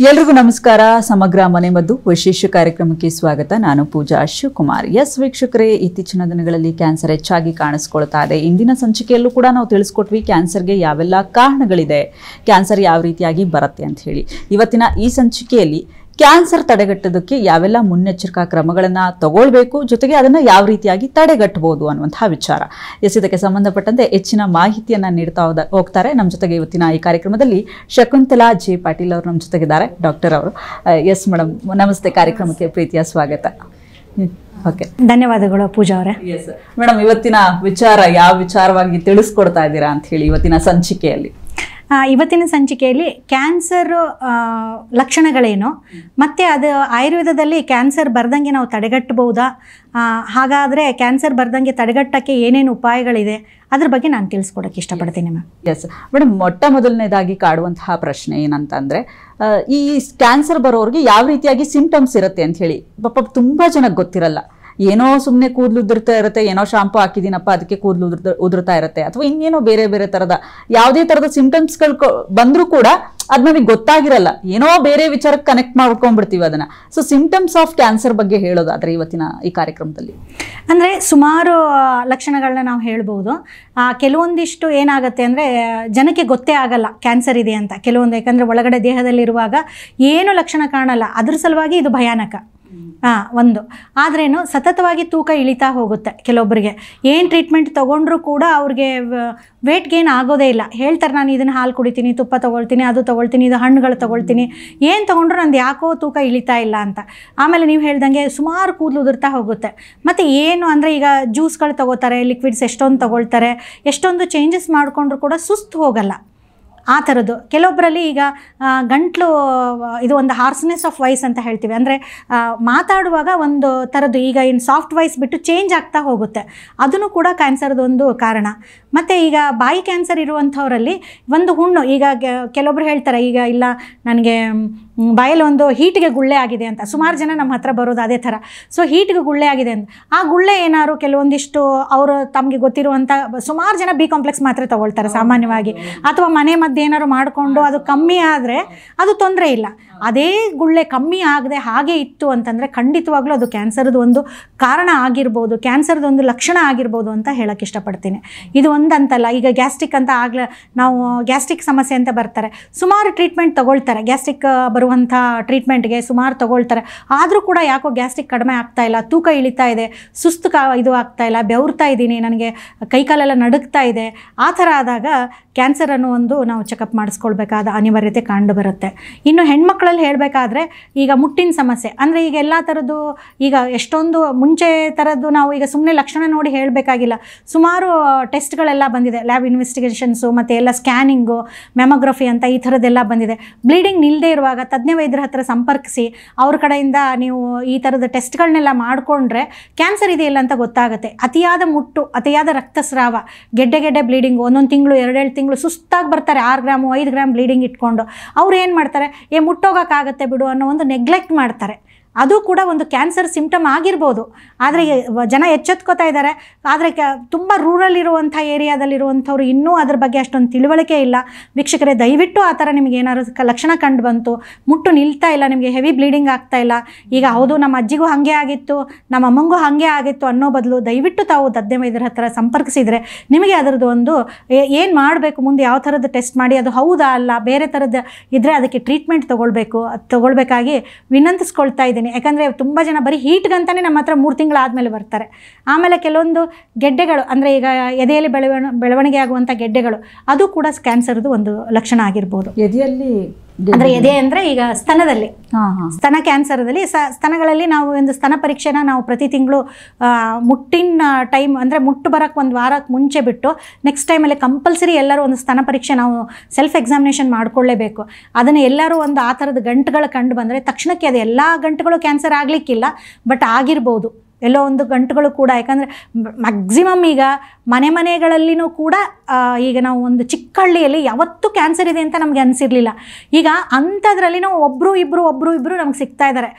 ಎಲ್ರಿಗೂ ನಮಸ್ಕಾರ. ಸಮಗ್ರ ಮನೆಮದ್ದು ವಿಶೇಷ ಕಾರ್ಯಕ್ರಮಕ್ಕೆ ಸ್ವಾಗತ. ನಾನು ಪೂಜಾ ಶಿವಕುಮಾರ್. ಎಸ್ ವೀಕ್ಷಕರೇ, ಇತ್ತೀಚಿನ ದಿನಗಳಲ್ಲಿ ಕ್ಯಾನ್ಸರ್ ಹೆಚ್ಚಾಗಿ ಕಾಣಿಸ್ಕೊಳ್ತಾ ಇದೆ. ಇಂದಿನ ಸಂಚಿಕೆಯಲ್ಲೂ ಕೂಡ ನಾವು ತಿಳಿಸ್ಕೊಟ್ವಿ ಕ್ಯಾನ್ಸರ್ಗೆ ಯಾವೆಲ್ಲ ಕಾರಣಗಳಿದೆ, ಕ್ಯಾನ್ಸರ್ ಯಾವ ರೀತಿಯಾಗಿ ಬರುತ್ತೆ ಅಂತ ಹೇಳಿ. ಇವತ್ತಿನ ಈ ಸಂಚಿಕೆಯಲ್ಲಿ ಕ್ಯಾನ್ಸರ್ ತಡೆಗಟ್ಟೋದಕ್ಕೆ ಯಾವೆಲ್ಲ ಮುನ್ನೆಚ್ಚರಿಕಾ ಕ್ರಮಗಳನ್ನು ತಗೊಳ್ಬೇಕು, ಜೊತೆಗೆ ಅದನ್ನು ಯಾವ ರೀತಿಯಾಗಿ ತಡೆಗಟ್ಟಬಹುದು ಅನ್ನುವಂತಹ ವಿಚಾರ. ಇದಕ್ಕೆ ಸಂಬಂಧಪಟ್ಟಂತೆ ಹೆಚ್ಚಿನ ಮಾಹಿತಿಯನ್ನು ನೀಡ್ತಾ ಹೋಗ್ತಾರೆ. ನಮ್ಮ ಜೊತೆಗೆ ಇವತ್ತಿನ ಈ ಕಾರ್ಯಕ್ರಮದಲ್ಲಿ ಶಕುಂತಲಾ ಜೆ ಪಾಟೀಲ್ ಅವರು ನಮ್ಮ ಜೊತೆಗಿದ್ದಾರೆ, ಡಾಕ್ಟರ್ ಅವರು. ಎಸ್ ಮೇಡಮ್, ನಮಸ್ತೆ. ಕಾರ್ಯಕ್ರಮಕ್ಕೆ ಪ್ರೀತಿಯ ಸ್ವಾಗತ. ಓಕೆ, ಧನ್ಯವಾದಗಳು ಪೂಜಾ ಅವರೇ. ಎಸ್ ಮೇಡಮ್, ಇವತ್ತಿನ ವಿಚಾರ ಯಾವ ವಿಚಾರವಾಗಿ ತಿಳಿಸ್ಕೊಡ್ತಾ ಇದ್ದೀರಾ ಅಂತ ಹೇಳಿ ಇವತ್ತಿನ ಸಂಚಿಕೆಯಲ್ಲಿ? ಇವತ್ತಿನ ಸಂಚಿಕೆಯಲ್ಲಿ ಕ್ಯಾನ್ಸರ್ ಲಕ್ಷಣಗಳೇನು, ಮತ್ತು ಅದು ಆಯುರ್ವೇದದಲ್ಲಿ ಕ್ಯಾನ್ಸರ್ ಬರ್ದಂಗೆ ನಾವು ತಡೆಗಟ್ಟಬಹುದಾ, ಹಾಗಾದರೆ ಕ್ಯಾನ್ಸರ್ ಬರ್ದಂಗೆ ತಡೆಗಟ್ಟಕ್ಕೆ ಏನೇನು ಉಪಾಯಗಳಿದೆ, ಅದ್ರ ಬಗ್ಗೆ ನಾನು ತಿಳಿಸ್ಕೊಡಕ್ಕೆ ಇಷ್ಟಪಡ್ತೀನಿ ಮ್ಯಾಮ್. ಎಸ್ ಮೇಡಮ್, ಮೊಟ್ಟ ಮೊದಲನೇದಾಗಿ ಕಾಡುವಂತಹ ಪ್ರಶ್ನೆ ಏನಂತಂದರೆ, ಈ ಕ್ಯಾನ್ಸರ್ ಬರೋರಿಗೆ ಯಾವ ರೀತಿಯಾಗಿ ಸಿಂಪ್ಟಮ್ಸ್ ಇರುತ್ತೆ ಅಂತ ಹೇಳಿ ಪಾಪ ತುಂಬ ಜನಕ್ಕೆ ಗೊತ್ತಿರಲ್ಲ. ಏನೋ ಸುಮ್ಮನೆ ಕೂದಲು ಉದುರ್ತಾ ಇರುತ್ತೆ, ಏನೋ ಶಾಂಪು ಹಾಕಿದ್ದೀನಪ್ಪ ಅದಕ್ಕೆ ಕೂದಲು ಉದುರ್ತಾ ಇರುತ್ತೆ, ಅಥವಾ ಇನ್ನೇನೋ ಬೇರೆ ಬೇರೆ ಥರದ ಯಾವುದೇ ಥರದ ಸಿಂಪ್ಟಮ್ಸ್ಗಳು ಬಂದರೂ ಕೂಡ ಅದು ನಮಗೆ ಗೊತ್ತಾಗಿರಲ್ಲ. ಏನೋ ಬೇರೆ ವಿಚಾರಕ್ಕೆ ಕನೆಕ್ಟ್ ಮಾಡ್ಕೊಂಡ್ಬಿಡ್ತೀವಿ ಅದನ್ನು. ಸೊ ಸಿಂಪ್ಟಮ್ಸ್ ಆಫ್ ಕ್ಯಾನ್ಸರ್ ಬಗ್ಗೆ ಹೇಳೋದಾದರೆ ಇವತ್ತಿನ ಈ ಕಾರ್ಯಕ್ರಮದಲ್ಲಿ ಅಂದರೆ ಸುಮಾರು ಲಕ್ಷಣಗಳನ್ನ ನಾವು ಹೇಳ್ಬೋದು. ಕೆಲವೊಂದಿಷ್ಟು ಏನಾಗುತ್ತೆ ಅಂದರೆ ಜನಕ್ಕೆ ಗೊತ್ತೇ ಆಗಲ್ಲ ಕ್ಯಾನ್ಸರ್ ಇದೆ ಅಂತ. ಕೆಲವೊಂದು ಯಾಕಂದರೆ ಒಳಗಡೆ ದೇಹದಲ್ಲಿರುವಾಗ ಏನು ಲಕ್ಷಣ ಕಾಣಲ್ಲ, ಅದ್ರ ಸಲುವಾಗಿ ಇದು ಭಯಾನಕ. ಒಂದು ಆದ್ರೇನು ಸತತವಾಗಿ ತೂಕ ಇಳಿತಾ ಹೋಗುತ್ತೆ. ಕೆಲವೊಬ್ಬರಿಗೆ ಏನು ಟ್ರೀಟ್ಮೆಂಟ್ ತೊಗೊಂಡ್ರೂ ಕೂಡ ಅವ್ರಿಗೆ ವೇಟ್ ಗೇನ್ ಆಗೋದೇ ಇಲ್ಲ. ಹೇಳ್ತಾರೆ, ನಾನು ಇದನ್ನು ಹಾಲು ಕುಡಿತೀನಿ, ತುಪ್ಪ ತೊಗೊಳ್ತೀನಿ, ಅದು ತೊಗೊಳ್ತೀನಿ, ಇದು ಹಣ್ಣುಗಳು ತೊಗೊಳ್ತೀನಿ, ಏನು ತೊಗೊಂಡ್ರು ನಂದು ಯಾಕೋ ತೂಕ ಇಳಿತಾ ಇಲ್ಲ ಅಂತ. ಆಮೇಲೆ ನೀವು ಹೇಳ್ದಂಗೆ ಸುಮಾರು ಕೂದಲು ಉದುರ್ತಾ ಹೋಗುತ್ತೆ. ಮತ್ತು ಏನು ಅಂದರೆ ಈಗ ಜ್ಯೂಸ್ಗಳು ತೊಗೋತಾರೆ, ಲಿಕ್ವಿಡ್ಸ್ ಎಷ್ಟೊಂದು ತೊಗೊಳ್ತಾರೆ, ಎಷ್ಟೊಂದು ಚೇಂಜಸ್ ಮಾಡಿಕೊಂಡ್ರು ಕೂಡ ಸುಸ್ತು ಹೋಗಲ್ಲ. ಆ ಥರದ್ದು ಕೆಲವೊಬ್ಬರಲ್ಲಿ ಈಗ ಗಂಟ್ಲು, ಇದು ಒಂದು ಹಾರ್ಸ್ನೆಸ್ ಆಫ್ ವಾಯ್ಸ್ ಅಂತ ಹೇಳ್ತೀವಿ. ಅಂದರೆ ಮಾತಾಡುವಾಗ ಒಂದು ಥರದ್ದು ಈಗ ಇನ್ನು ಸಾಫ್ಟ್ ವಾಯ್ಸ್ ಬಿಟ್ಟು ಚೇಂಜ್ ಆಗ್ತಾ ಹೋಗುತ್ತೆ. ಅದನ್ನು ಕೂಡ ಕ್ಯಾನ್ಸರ್ದೊಂದು ಕಾರಣ. ಮತ್ತು ಈಗ ಬಾಯಿ ಕ್ಯಾನ್ಸರ್ ಇರುವಂಥವರಲ್ಲಿ ಒಂದು ಹುಣ್ಣು, ಈಗ ಕೆಲವೊಬ್ರು ಹೇಳ್ತಾರೆ, ಈಗ ಇಲ್ಲ ನನಗೆ ಬಾಯಲ್ಲಿ ಒಂದು ಹೀಟಿಗೆ ಗುಳ್ಳೆ ಆಗಿದೆ ಅಂತ. ಸುಮಾರು ಜನ ನಮ್ಮ ಹತ್ರ ಬರೋದು ಅದೇ ಥರ. ಸೊ ಹೀಟಿಗೆ ಗುಳ್ಳೆ ಆಗಿದೆ ಅಂತ. ಆ ಗುಳ್ಳೆ ಏನಾದ್ರು ಕೆಲವೊಂದಿಷ್ಟು ಅವರು ತಮಗೆ ಗೊತ್ತಿರುವಂಥ ಸುಮಾರು ಜನ ಬಿ ಕಾಂಪ್ಲೆಕ್ಸ್ ಮಾತ್ರ ತೊಗೊಳ್ತಾರೆ ಸಾಮಾನ್ಯವಾಗಿ, ಅಥವಾ ಮನೆ ಮದ್ದು ಏನಾದ್ರು ಮಾಡಿಕೊಂಡು ಅದು ಕಮ್ಮಿ ಆದರೆ ಅದು ತೊಂದರೆ ಇಲ್ಲ. ಅದೇ ಗುಳ್ಳೆ ಕಮ್ಮಿ ಆಗದೆ ಹಾಗೆ ಇತ್ತು ಅಂತಂದರೆ ಖಂಡಿತವಾಗ್ಲೂ ಅದು ಕ್ಯಾನ್ಸರ್ದು ಒಂದು ಕಾರಣ ಆಗಿರ್ಬೋದು, ಕ್ಯಾನ್ಸರ್ದು ಒಂದು ಲಕ್ಷಣ ಆಗಿರ್ಬೋದು ಅಂತ ಹೇಳೋಕ್ಕೆ ಇಷ್ಟಪಡ್ತೀನಿ. ಇದು ಒಂದಂತಲ್ಲ, ಈಗ ಗ್ಯಾಸ್ಟ್ರಿಕ್ ಅಂತ ಆಗಲೇ ನಾವು ಗ್ಯಾಸ್ಟ್ರಿಕ್ ಸಮಸ್ಯೆ ಅಂತ ಬರ್ತಾರೆ, ಸುಮಾರು ಟ್ರೀಟ್ಮೆಂಟ್ ತೊಗೊಳ್ತಾರೆ. ಗ್ಯಾಸ್ಟ್ರಿಕ್ ಬರುವಂಥ ಟ್ರೀಟ್ಮೆಂಟ್ಗೆ ಸುಮಾರು ತೊಗೊಳ್ತಾರೆ, ಆದರೂ ಕೂಡ ಯಾಕೋ ಗ್ಯಾಸ್ಟ್ರಿಕ್ ಕಡಿಮೆ ಆಗ್ತಾ ಇಲ್ಲ, ತೂಕ ಇಳಿತಾ ಇದೆ, ಸುಸ್ತು ಇದು ಆಗ್ತಾ ಇಲ್ಲ, ಬೆವರ್ತಾ ಇದ್ದೀನಿ, ನನಗೆ ಕೈಕಾಲೆಲ್ಲ ನಡುಗ್ತಾ ಇದೆ. ಆ ಥರ ಆದಾಗ ಕ್ಯಾನ್ಸರ್ ಅನ್ನೋ ಒಂದು ನಾವು ಚೆಕಪ್ ಮಾಡಿಸ್ಕೊಳ್ಬೇಕಾದ ಅನಿವಾರ್ಯತೆ ಕಂಡು ಬರುತ್ತೆ. ಇನ್ನು ಹೆಣ್ಮಕ್ಳಲ್ಲಿ ಹೇಳಬೇಕಾದ್ರೆ ಈಗ ಮುಟ್ಟಿನ ಸಮಸ್ಯೆ ಅಂದರೆ ಈಗ ಎಲ್ಲ ಥರದ್ದು, ಈಗ ಎಷ್ಟೊಂದು ಮುಂಚೆ ಥರದ್ದು ನಾವು ಈಗ ಸುಮ್ಮನೆ ಲಕ್ಷಣ ನೋಡಿ ಹೇಳಬೇಕಾಗಿಲ್ಲ. ಸುಮಾರು ಟೆಸ್ಟ್ಗಳೆಲ್ಲ ಬಂದಿದೆ, ಲ್ಯಾಬ್ ಇನ್ವೆಸ್ಟಿಗೇಷನ್ಸು ಮತ್ತು ಎಲ್ಲ ಸ್ಕ್ಯಾನಿಂಗು, ಮೆಮೊಗ್ರಫಿ ಅಂತ ಈ ಥರದ್ದೆಲ್ಲ ಬಂದಿದೆ. ಬ್ಲೀಡಿಂಗ್ ನಿಲ್ಲದೆ ಇರುವಾಗ ತಜ್ಞ ವೈದ್ಯರ ಹತ್ರ ಸಂಪರ್ಕಿಸಿ ಅವ್ರ ಕಡೆಯಿಂದ ನೀವು ಈ ಥರದ ಟೆಸ್ಟ್ಗಳನ್ನೆಲ್ಲ ಮಾಡಿಕೊಂಡ್ರೆ ಕ್ಯಾನ್ಸರ್ ಇದೆಯಲ್ಲ ಅಂತ ಗೊತ್ತಾಗುತ್ತೆ. ಅತಿಯಾದ ಮುಟ್ಟು, ಅತಿಯಾದ ರಕ್ತಸ್ರಾವ, ಗೆಡ್ಡೆ ಬ್ಲೀಡಿಂಗು, ಒಂದೊಂದು ತಿಂಗಳು 2-2 ತಿಂಗಳು ಸುಸ್ತಾಗಿ ಬರ್ತಾರೆ, 6 ಗ್ರಾಮು 5 ಗ್ರಾಮ್ ಬ್ಲೀಡಿಂಗ್ ಇಟ್ಕೊಂಡು. ಅವ್ರು ಏನು ಮಾಡ್ತಾರೆ, ಮುಟ್ಟೋಗೋಕ್ಕಾಗತ್ತೆ ಬಿಡು ಅನ್ನೋ ಒಂದು ನೆಗ್ಲೆಕ್ಟ್ ಮಾಡ್ತಾರೆ. ಅದು ಕೂಡ ಒಂದು ಕ್ಯಾನ್ಸರ್ ಸಿಂಪ್ಟಮ್ ಆಗಿರ್ಬೋದು. ಆದರೆ ಜನ ಎಚ್ಚೆತ್ಕೋತಾ ಇದ್ದಾರೆ. ಆದರೆ ತುಂಬ ರೂರಲ್ ಇರುವಂಥ ಏರಿಯಾದಲ್ಲಿರುವಂಥವ್ರು ಇನ್ನೂ ಅದ್ರ ಬಗ್ಗೆ ಅಷ್ಟೊಂದು ತಿಳುವಳಿಕೆ ಇಲ್ಲ. ವೀಕ್ಷಕರೇ, ದಯವಿಟ್ಟು ಆ ಥರ ನಿಮಗೆ ಏನಾದ್ರು ಲಕ್ಷಣ ಕಂಡು ಬಂತು, ಮುಟ್ಟು ನಿಲ್ತಾ ಇಲ್ಲ, ನಿಮಗೆ ಹೆವಿ ಬ್ಲೀಡಿಂಗ್ ಆಗ್ತಾ ಇಲ್ಲ, ಈಗ ಹೌದು ನಮ್ಮ ಅಜ್ಜಿಗೂ ಹಾಗೆ ಆಗಿತ್ತು, ನಮ್ಮ ಅಮ್ಮಂಗೂ ಹಾಗೆ ಆಗಿತ್ತು ಅನ್ನೋ ಬದಲು ದಯವಿಟ್ಟು ತಾವು ತಜ್ಞ ವೈದ್ಯರ ಹತ್ರ ಸಂಪರ್ಕಿಸಿದರೆ ನಿಮಗೆ ಅದರದ್ದು ಒಂದು ಏನು ಮಾಡಬೇಕು, ಮುಂದೆ ಯಾವ ಥರದ್ದು ಟೆಸ್ಟ್ ಮಾಡಿ ಅದು ಹೌದಾ ಅಲ್ಲ ಬೇರೆ ಥರದ್ದು ಇದ್ದರೆ ಅದಕ್ಕೆ ಟ್ರೀಟ್ಮೆಂಟ್ ತೊಗೊಳ್ಬೇಕಾಗಿ ವಿನಂತಿಸ್ಕೊಳ್ತಾ ಇದ್ದೀನಿ. ಯಾಕಂದರೆ ತುಂಬ ಜನ ಬರೀ ಹೀಟ್ಗಂತಾನೆ ನಮ್ಮ ಹತ್ರ 3 ತಿಂಗಳಾದಮೇಲೆ ಬರ್ತಾರೆ. ಆಮೇಲೆ ಕೆಲವೊಂದು ಗೆಡ್ಡೆಗಳು ಅಂದರೆ ಈಗ ಎದೆಯಲ್ಲಿ ಬೆಳವಣಿಗೆ ಆಗುವಂಥ ಗೆಡ್ಡೆಗಳು, ಅದು ಕೂಡ ಕ್ಯಾನ್ಸರ್ದು ಒಂದು ಲಕ್ಷಣ ಆಗಿರ್ಬೋದು. ಎದೆಯಲ್ಲಿ ಅಂದರೆ ಎದೆ ಅಂದರೆ ಈಗ ಸ್ತನದಲ್ಲಿ, ಸ್ತನ ಕ್ಯಾನ್ಸರ್ದಲ್ಲಿ ಸ್ತನಗಳಲ್ಲಿ ನಾವು ಒಂದು ಸ್ತನ ಪರೀಕ್ಷೆನ ನಾವು ಪ್ರತಿ ತಿಂಗಳು ಮುಟ್ಟಿನ ಟೈಮ್ ಅಂದರೆ ಮುಟ್ಟು ಬರೋಕ್ಕೆ 1 ವಾರಕ್ಕೆ ಮುಂಚೆ ಬಿಟ್ಟು ನೆಕ್ಸ್ಟ್ ಟೈಮಲ್ಲಿ ಕಂಪಲ್ಸರಿ ಎಲ್ಲರೂ ಒಂದು ಸ್ತನ ಪರೀಕ್ಷೆ ನಾವು ಸೆಲ್ಫ್ ಎಕ್ಸಾಮಿನೇಷನ್ ಮಾಡ್ಕೊಳ್ಳೇಬೇಕು. ಅದನ್ನು ಎಲ್ಲರೂ ಒಂದು ಆ ಥರದ ಗಂಟುಗಳು ಕಂಡು ಬಂದರೆ ತಕ್ಷಣಕ್ಕೆ ಅದು ಎಲ್ಲ ಗಂಟುಗಳು ಕ್ಯಾನ್ಸರ್ ಆಗಲಿಕ್ಕಿಲ್ಲ, ಬಟ್ ಆಗಿರ್ಬೋದು. ಎಲ್ಲೋ ಒಂದು ಗಂಟುಗಳು ಕೂಡ, ಯಾಕಂದರೆ ಮ್ಯಾಕ್ಸಿಮಮ್ ಈಗ ಮನೆಗಳಲ್ಲಿನೂ ಕೂಡ ಈಗ ನಾವು ಒಂದು ಚಿಕ್ಕ ಹಳ್ಳಿಯಲ್ಲಿ ಯಾವತ್ತೂ ಕ್ಯಾನ್ಸರ್ ಇದೆ ಅಂತ ನಮಗೆ ಅನಿಸಿರಲಿಲ್ಲ. ಈಗ ಅಂಥದ್ರಲ್ಲಿ ನಾವು ಒಬ್ಬರು ಇಬ್ಬರು ನಮ್ಗೆ ಸಿಗ್ತಾ ಇದ್ದಾರೆ.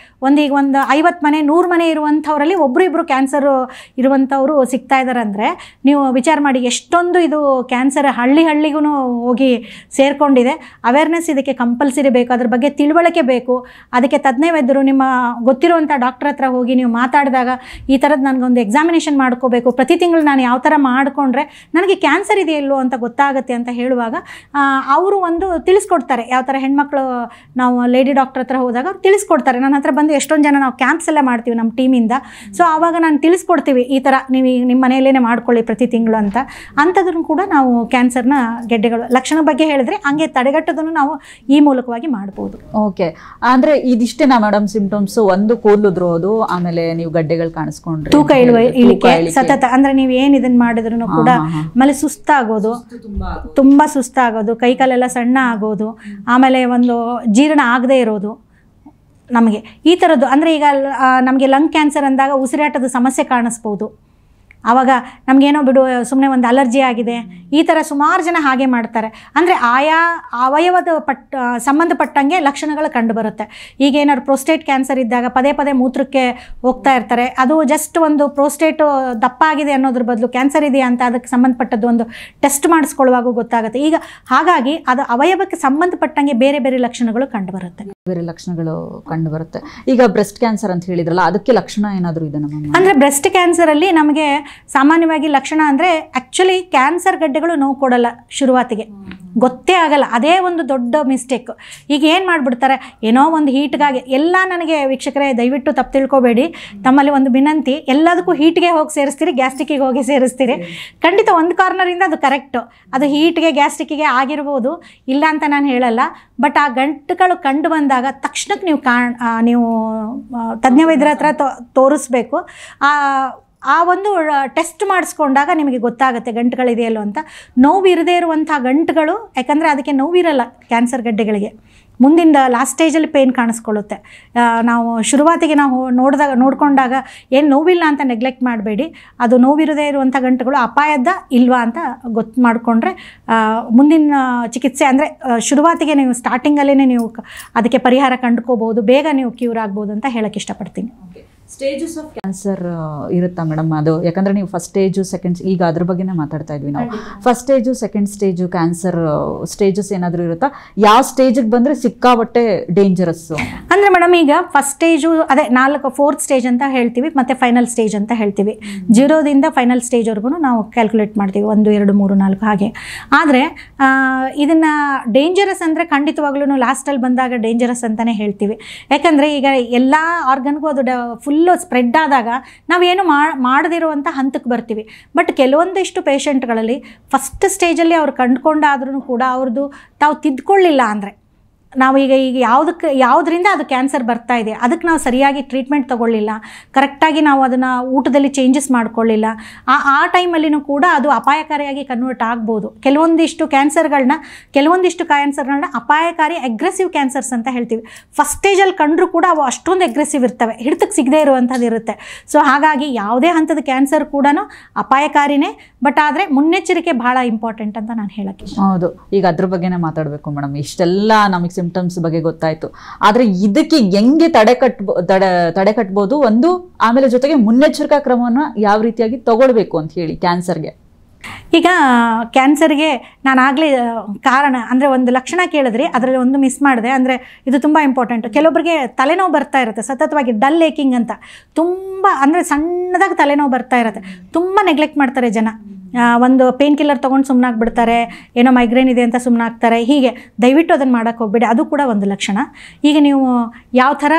ಈಗ ಒಂದು 50 ಮನೆ 100 ಮನೆ ಇರುವಂಥವರಲ್ಲಿ ಒಬ್ಬರು ಕ್ಯಾನ್ಸರು ಇರುವಂಥವರು ಸಿಗ್ತಾ ಇದ್ದಾರೆ ಅಂದರೆ ನೀವು ವಿಚಾರ ಮಾಡಿ ಎಷ್ಟೊಂದು ಇದು ಕ್ಯಾನ್ಸರ್ ಹಳ್ಳಿಗೂ ಹೋಗಿ ಸೇರಿಕೊಂಡಿದೆ. ಅವೇರ್ನೆಸ್ ಇದಕ್ಕೆ ಕಂಪಲ್ಸರಿ ಬೇಕು, ಅದ್ರ ಬಗ್ಗೆ ತಿಳುವಳಿಕೆ ಬೇಕು. ಅದಕ್ಕೆ ತಜ್ಞ ವೈದ್ಯರು ನಿಮ್ಮ ಗೊತ್ತಿರುವಂಥ ಡಾಕ್ಟರ್ ಹತ್ರ ಹೋಗಿ ನೀವು ಮಾತಾಡಿದಾಗ ಈ ಥರದ್ದು ನನಗೊಂದು ಎಕ್ಸಾಮಿನೇಷನ್ ಮಾಡ್ಕೋಬೇಕು, ಪ್ರತಿ ತಿಂಗಳು ನಾನು ಯಾವ ಥರ ಮಾಡಿಕೊಂಡ್ರೆ ನನಗೆ ಕ್ಯಾನ್ಸರ್ ಇದೆಯಲ್ಲೋ ಅಂತ ಗೊತ್ತಾಗುತ್ತೆ ಅಂತ ಹೇಳುವಾಗ ಅವರು ಒಂದು ತಿಳಿಸ್ಕೊಡ್ತಾರೆ. ಯಾವ ಥರ ಹೆಣ್ಮಕ್ಳು ನಾವು ಲೇಡಿ ಡಾಕ್ಟರ್ ಹತ್ರ ಹೋದಾಗ ಅವ್ರು ತಿಳಿಸ್ಕೊಡ್ತಾರೆ. ನನ್ನ ಹತ್ರ ಬಂದು ಎಷ್ಟೊಂದು ಜನ ನಾವು ಕ್ಯಾಂಪ್ಸ್ ಎಲ್ಲ ಮಾಡ್ತೀವಿ ನಮ್ಮ ಟೀಮಿಂದ. ಸೊ ಆವಾಗ ನಾನು ತಿಳಿಸ್ಕೊಡ್ತೀವಿ, ಈ ಥರ ನೀವು ನಿಮ್ಮ ಮನೆಯಲ್ಲೇ ಮಾಡ್ಕೊಳ್ಳಿ ಪ್ರತಿ ತಿಂಗಳು ಅಂತ. ಅಂಥದ್ರೂ ಕೂಡ ನಾವು ಕ್ಯಾನ್ಸರ್ನ ಗೆಡ್ಡೆಗಳು ಲಕ್ಷಣ ಬಗ್ಗೆ ಹೇಳಿದ್ರೆ ಹಂಗೆ ತಡೆಗಟ್ಟೋದನ್ನು ನಾವು ಈ ಮೂಲಕವಾಗಿ ಮಾಡ್ಬೋದು. ಓಕೆ, ಅಂದರೆ ಇದಿಷ್ಟೇನಾ ಮೇಡಮ್ ಸಿಂಪ್ಟಮ್ಸ್? ಒಂದು ಕೂದಲು ಉದುರೋದು, ಆಮೇಲೆ ನೀವು ಗಡ್ಡೆಗಳು ಕಾಣಿಸ್ಕೊಂಡ್ರೆ, ತೂಕ ಇಳಿಕೆ ಸತತ, ಅಂದ್ರೆ ನೀವು ಏನು ಇದನ್ನ ಮಾಡಿದ್ರು ಕೂಡ ಆಮೇಲೆ ಸುಸ್ತಾಗೋದು, ತುಂಬಾ ಸುಸ್ತಾಗೋದು, ಕೈಕಾಲೆಲ್ಲ ಸಣ್ಣ ಆಗೋದು, ಆಮೇಲೆ ಒಂದು ಜೀರ್ಣ ಆಗದೆ ಇರೋದು ನಮಗೆ ಈ ಥರದ್ದು. ಅಂದರೆ ಈಗ ನಮಗೆ ಲಂಗ್ ಕ್ಯಾನ್ಸರ್ ಅಂದಾಗ ಉಸಿರಾಟದ ಸಮಸ್ಯೆ ಕಾಣಿಸ್ಬೋದು. ಆವಾಗ ನಮಗೇನೋ ಬಿಡು ಸುಮ್ಮನೆ ಒಂದು ಅಲರ್ಜಿ ಆಗಿದೆ, ಈ ಥರ ಸುಮಾರು ಜನ ಹಾಗೆ ಮಾಡ್ತಾರೆ. ಅಂದರೆ ಆಯಾ ಅವಯವದ ಸಂಬಂಧಪಟ್ಟಂಗೆ ಲಕ್ಷಣಗಳು ಕಂಡುಬರುತ್ತೆ. ಈಗ ಏನಾದ್ರು ಪ್ರೋಸ್ಟೇಟ್ ಕ್ಯಾನ್ಸರ್ ಇದ್ದಾಗ ಪದೇ ಮೂತ್ರಕ್ಕೆ ಹೋಗ್ತಾ ಇರ್ತಾರೆ. ಅದು ಜಸ್ಟ್ ಒಂದು ಪ್ರೋಸ್ಟೇಟು ದಪ್ಪ ಆಗಿದೆ ಅನ್ನೋದ್ರ ಬದಲು ಕ್ಯಾನ್ಸರ್ ಇದೆಯಾ ಅಂತ ಅದಕ್ಕೆ ಸಂಬಂಧಪಟ್ಟದ್ದು ಒಂದು ಟೆಸ್ಟ್ ಮಾಡಿಸ್ಕೊಳ್ಳುವಾಗ ಗೊತ್ತಾಗುತ್ತೆ. ಈಗ ಹಾಗಾಗಿ ಅದು ಅವಯವಕ್ಕೆ ಸಂಬಂಧಪಟ್ಟಂಗೆ ಬೇರೆ ಲಕ್ಷಣಗಳು ಕಂಡುಬರುತ್ತೆ. ಬೇರೆ ಲಕ್ಷಣಗಳು ಕಂಡುಬರುತ್ತೆ. ಈಗ ಬ್ರೆಸ್ಟ್ ಕ್ಯಾನ್ಸರ್ ಅಂತ ಹೇಳಿದ್ರಲ್ಲ, ಅದಕ್ಕೆ ಲಕ್ಷಣ ಏನಾದರೂ ಇದೆ ನಮ್ಮ? ಅಂದರೆ ಬ್ರೆಸ್ಟ್ ಕ್ಯಾನ್ಸರಲ್ಲಿ ನಮಗೆ ಸಾಮಾನ್ಯವಾಗಿ ಲಕ್ಷಣ ಅಂದರೆ ಆ್ಯಕ್ಚುಲಿ ಕ್ಯಾನ್ಸರ್ ಗಡ್ಡೆಗಳು ನೋವು ಕೊಡಲ್ಲ, ಶುರುವಾತಿಗೆ ಗೊತ್ತೇ ಆಗಲ್ಲ. ಅದೇ ಒಂದು ದೊಡ್ಡ ಮಿಸ್ಟೇಕ್. ಈಗ ಏನು ಮಾಡಿಬಿಡ್ತಾರೆ, ಏನೋ ಒಂದು ಹೀಟ್ಗಾಗಿ ಎಲ್ಲ, ನನಗೆ ವೀಕ್ಷಕರೇ ದಯವಿಟ್ಟು ತಪ್ಪು ತಿಳ್ಕೊಬೇಡಿ, ತಮ್ಮಲ್ಲಿ ಒಂದು ವಿನಂತಿ, ಎಲ್ಲದಕ್ಕೂ ಹೀಟ್ಗೆ ಹೋಗಿ ಸೇರಿಸ್ತೀರಿ, ಗ್ಯಾಸ್ಟ್ರಿಕ್ಕಿಗೆ ಹೋಗಿ ಸೇರಿಸ್ತೀರಿ. ಖಂಡಿತ ಒಂದು ಕಾರ್ನರಿಂದ ಅದು ಕರೆಕ್ಟು, ಅದು ಹೀಟ್ಗೆ ಗ್ಯಾಸ್ಟ್ರಿಕ್ಕಿಗೆ ಆಗಿರ್ಬೋದು, ಇಲ್ಲ ಅಂತ ನಾನು ಹೇಳಲ್ಲ. ಬಟ್ ಆ ಗಂಟುಗಳು ಕಂಡು ಬಂದಾಗ ತಕ್ಷಣಕ್ಕೆ ನೀವು ತಜ್ಞ ವೈದ್ಯರ ಹತ್ರ ತೋರಿಸ್ಬೇಕು. ಆ ಒಂದು ಟೆಸ್ಟ್ ಮಾಡಿಸ್ಕೊಂಡಾಗ ನಿಮಗೆ ಗೊತ್ತಾಗುತ್ತೆ ಗಂಟುಗಳಿದೆಯಲ್ಲೋ ಅಂತ. ನೋವು ಇರದೇ ಇರುವಂಥ ಗಂಟುಗಳು, ಯಾಕಂದರೆ ಅದಕ್ಕೆ ನೋವಿರಲ್ಲ ಕ್ಯಾನ್ಸರ್ ಗಡ್ಡೆಗಳಿಗೆ. ಮುಂದಿನ ಲಾಸ್ಟ್ ಸ್ಟೇಜಲ್ಲಿ ಪೇಯ್ನ್ ಕಾಣಿಸ್ಕೊಳ್ಳುತ್ತೆ. ನಾವು ಶುರುವಾತಿಗೆ ನಾವು ನೋಡಿಕೊಂಡಾಗ ಏನು ನೋವಿಲ್ಲ ಅಂತ ನೆಗ್ಲೆಕ್ಟ್ ಮಾಡಬೇಡಿ. ಅದು ನೋವಿರದೇ ಇರುವಂಥ ಗಂಟುಗಳು ಅಪಾಯದ ಇಲ್ವಾ ಅಂತ ಗೊತ್ತು ಮಾಡಿಕೊಂಡ್ರೆ ಮುಂದಿನ ಚಿಕಿತ್ಸೆ, ಅಂದರೆ ಶುರುವಾತಿಗೆ ನೀವು ಸ್ಟಾರ್ಟಿಂಗಲ್ಲೇ ನೀವು ಅದಕ್ಕೆ ಪರಿಹಾರ ಕಂಡುಕೋಬೋದು, ಬೇಗ ನೀವು ಕ್ಯೂರ್ ಆಗ್ಬೋದು ಅಂತ ಹೇಳಕ್ಕೆ ಇಷ್ಟಪಡ್ತೀನಿ. ಸ್ಟೇಜಸ್ ಆಫ್ ಕ್ಯಾನ್ಸರ್ ಇರುತ್ತಾ ಮೇಡಮ್? ಅದು ಯಾಕಂದರೆ ನೀವು ಫಸ್ಟ್ ಸ್ಟೇಜು ಸೆಕೆಂಡ್, ಈಗ ಅದ್ರ ಬಗ್ಗೆನೇ ಮಾತಾಡ್ತಾ ಇದ್ವಿ ನಾವು. First stage second stage cancer stages ಏನಾದರೂ ಇರುತ್ತಾ? ಯಾವ ಸ್ಟೇಜಿಗೆ ಬಂದರೆ ಸಿಕ್ಕಾಬಟ್ಟೆ ಡೇಂಜರಸ್ಸು? ಅಂದರೆ ಮೇಡಮ್ ಈಗ ಫಸ್ಟ್ ಸ್ಟೇಜು ಅದೇ 4th ಸ್ಟೇಜ್ ಅಂತ ಹೇಳ್ತೀವಿ, ಮತ್ತು ಫೈನಲ್ ಸ್ಟೇಜ್ ಅಂತ ಹೇಳ್ತೀವಿ. 0ದಿಂದ ಫೈನಲ್ ಸ್ಟೇಜ್ವರೆಗೂ ನಾವು ಕ್ಯಾಲ್ಕುಲೇಟ್ ಮಾಡ್ತೀವಿ, 1 2 3 4 ಹಾಗೆ. ಆದರೆ ಇದನ್ನು ಡೇಂಜರಸ್ ಅಂದರೆ ಖಂಡಿತವಾಗ್ಲೂ ಲಾಸ್ಟಲ್ಲಿ ಬಂದಾಗ ಡೇಂಜರಸ್ ಅಂತಲೇ ಹೇಳ್ತೀವಿ. ಯಾಕಂದರೆ ಈಗ ಎಲ್ಲ ಆರ್ಗನ್ಗೂ ಅದು ಫುಲ್ಲು ಸ್ಪ್ರೆಡ್ ಆದಾಗ ನಾವೇನು ಮಾಡದಿರುವಂಥ ಹಂತಕ್ಕೆ ಬರ್ತೀವಿ. ಬಟ್ ಕೆಲವೊಂದಿಷ್ಟು ಪೇಷಂಟ್ಗಳಲ್ಲಿ ಫಸ್ಟ್ ಸ್ಟೇಜಲ್ಲಿ ಅವ್ರು ಕಂಡುಕೊಂಡಾದ್ರೂ ಕೂಡ ಅವ್ರದ್ದು ತಾವು ತಿದ್ಕೊಳ್ಳಿಲ್ಲ ಅಂದರೆ, ನಾವು ಈಗ ಯಾವುದರಿಂದ ಅದು ಕ್ಯಾನ್ಸರ್ ಬರ್ತಾ ಇದೆ, ಅದಕ್ಕೆ ನಾವು ಸರಿಯಾಗಿ ಟ್ರೀಟ್ಮೆಂಟ್ ತೊಗೊಳ್ಳಿಲ್ಲ, ಕರೆಕ್ಟಾಗಿ ನಾವು ಅದನ್ನು ಊಟದಲ್ಲಿ ಚೇಂಜಸ್ ಮಾಡ್ಕೊಳ್ಳಿಲ್ಲ, ಆ ಟೈಮಲ್ಲಿನೂ ಕೂಡ ಅದು ಅಪಾಯಕಾರಿಯಾಗಿ ಕನ್ವರ್ಟ್ ಆಗ್ಬೋದು. ಕೆಲವೊಂದಿಷ್ಟು ಕ್ಯಾನ್ಸರ್ಗಳನ್ನ ಅಪಾಯಕಾರಿ ಅಗ್ರೆಸಿವ್ ಕ್ಯಾನ್ಸರ್ಸ್ ಅಂತ ಹೇಳ್ತೀವಿ. ಫಸ್ಟ್ ಸ್ಟೇಜಲ್ಲಿ ಕಂಡ್ರೂ ಕೂಡ ಅವು ಅಷ್ಟೊಂದು ಅಗ್ರೆಸಿವ್ ಇರ್ತವೆ, ಹಿಡಿತಕ್ಕೆ ಸಿಗದೇ ಇರುವಂಥದ್ದು ಇರುತ್ತೆ. ಸೊ ಹಾಗಾಗಿ ಯಾವುದೇ ಹಂತದ ಕ್ಯಾನ್ಸರ್ ಕೂಡ ಅಪಾಯಕಾರಿನೇ, ಬಟ್ ಆದರೆ ಮುನ್ನೆಚ್ಚರಿಕೆ ಭಾಳ ಇಂಪಾರ್ಟೆಂಟ್ ಅಂತ ನಾನು ಹೇಳಕ್ಕೆ. ಹೌದು, ಈಗ ಅದ್ರ ಬಗ್ಗೆನೇ ಮಾತಾಡಬೇಕು ಮೇಡಮ್. ಇಷ್ಟೆಲ್ಲ ನಮಗೆ ಸಿಂಪ್ಟಮ್ಸ್ ಬಗ್ಗೆ ಗೊತ್ತಾಯ್ತು, ಆದರೆ ಇದಕ್ಕೆ ಹೆಂಗೆ ತಡೆಗಟ್ಬೋದು ಒಂದು, ಆಮೇಲೆ ಜೊತೆಗೆ ಮುನ್ನೆಚ್ಚರಿಕಾ ಕ್ರಮವನ್ನು ಯಾವ ರೀತಿಯಾಗಿ ತಗೊಳ್ಬೇಕು ಅಂತ ಹೇಳಿ ಕ್ಯಾನ್ಸರ್ಗೆ? ಈಗ ಕ್ಯಾನ್ಸರ್ಗೆ ನಾನು ಆಗಲೇ ಕಾರಣ ಅಂದರೆ ಒಂದು ಲಕ್ಷಣ ಕೇಳಿದ್ರಿ, ಅದರಲ್ಲಿ ಒಂದು ಮಿಸ್ ಮಾಡಿದೆ. ಅಂದರೆ ಇದು ತುಂಬ ಇಂಪಾರ್ಟೆಂಟು. ಕೆಲವೊಬ್ಬರಿಗೆ ತಲೆನೋವು ಬರ್ತಾ ಇರುತ್ತೆ ಸತತವಾಗಿ, ಡಲ್ ಏಕಿಂಗ್ ಅಂತ, ತುಂಬ ಅಂದರೆ ಸಣ್ಣದಾಗಿ ತಲೆನೋವು ಬರ್ತಾ ಇರುತ್ತೆ, ತುಂಬ ನೆಗ್ಲೆಕ್ಟ್ ಮಾಡ್ತಾರೆ ಜನ. ಒಂದು ಪೇನ್ ಕಿಲ್ಲರ್ ತೊಗೊಂಡು ಸುಮ್ಮನಾಗ್ಬಿಡ್ತಾರೆ, ಏನೋ ಮೈಗ್ರೇನ್ ಇದೆ ಅಂತ ಸುಮ್ಮನಾಗ್ತಾರೆ. ಹೀಗೆ ದಯವಿಟ್ಟು ಅದನ್ನು ಮಾಡೋಕ್ಕೆ ಹೋಗ್ಬೇಡಿ, ಅದು ಕೂಡ ಒಂದು ಲಕ್ಷಣ. ಈಗ ನೀವು ಯಾವ ಥರ,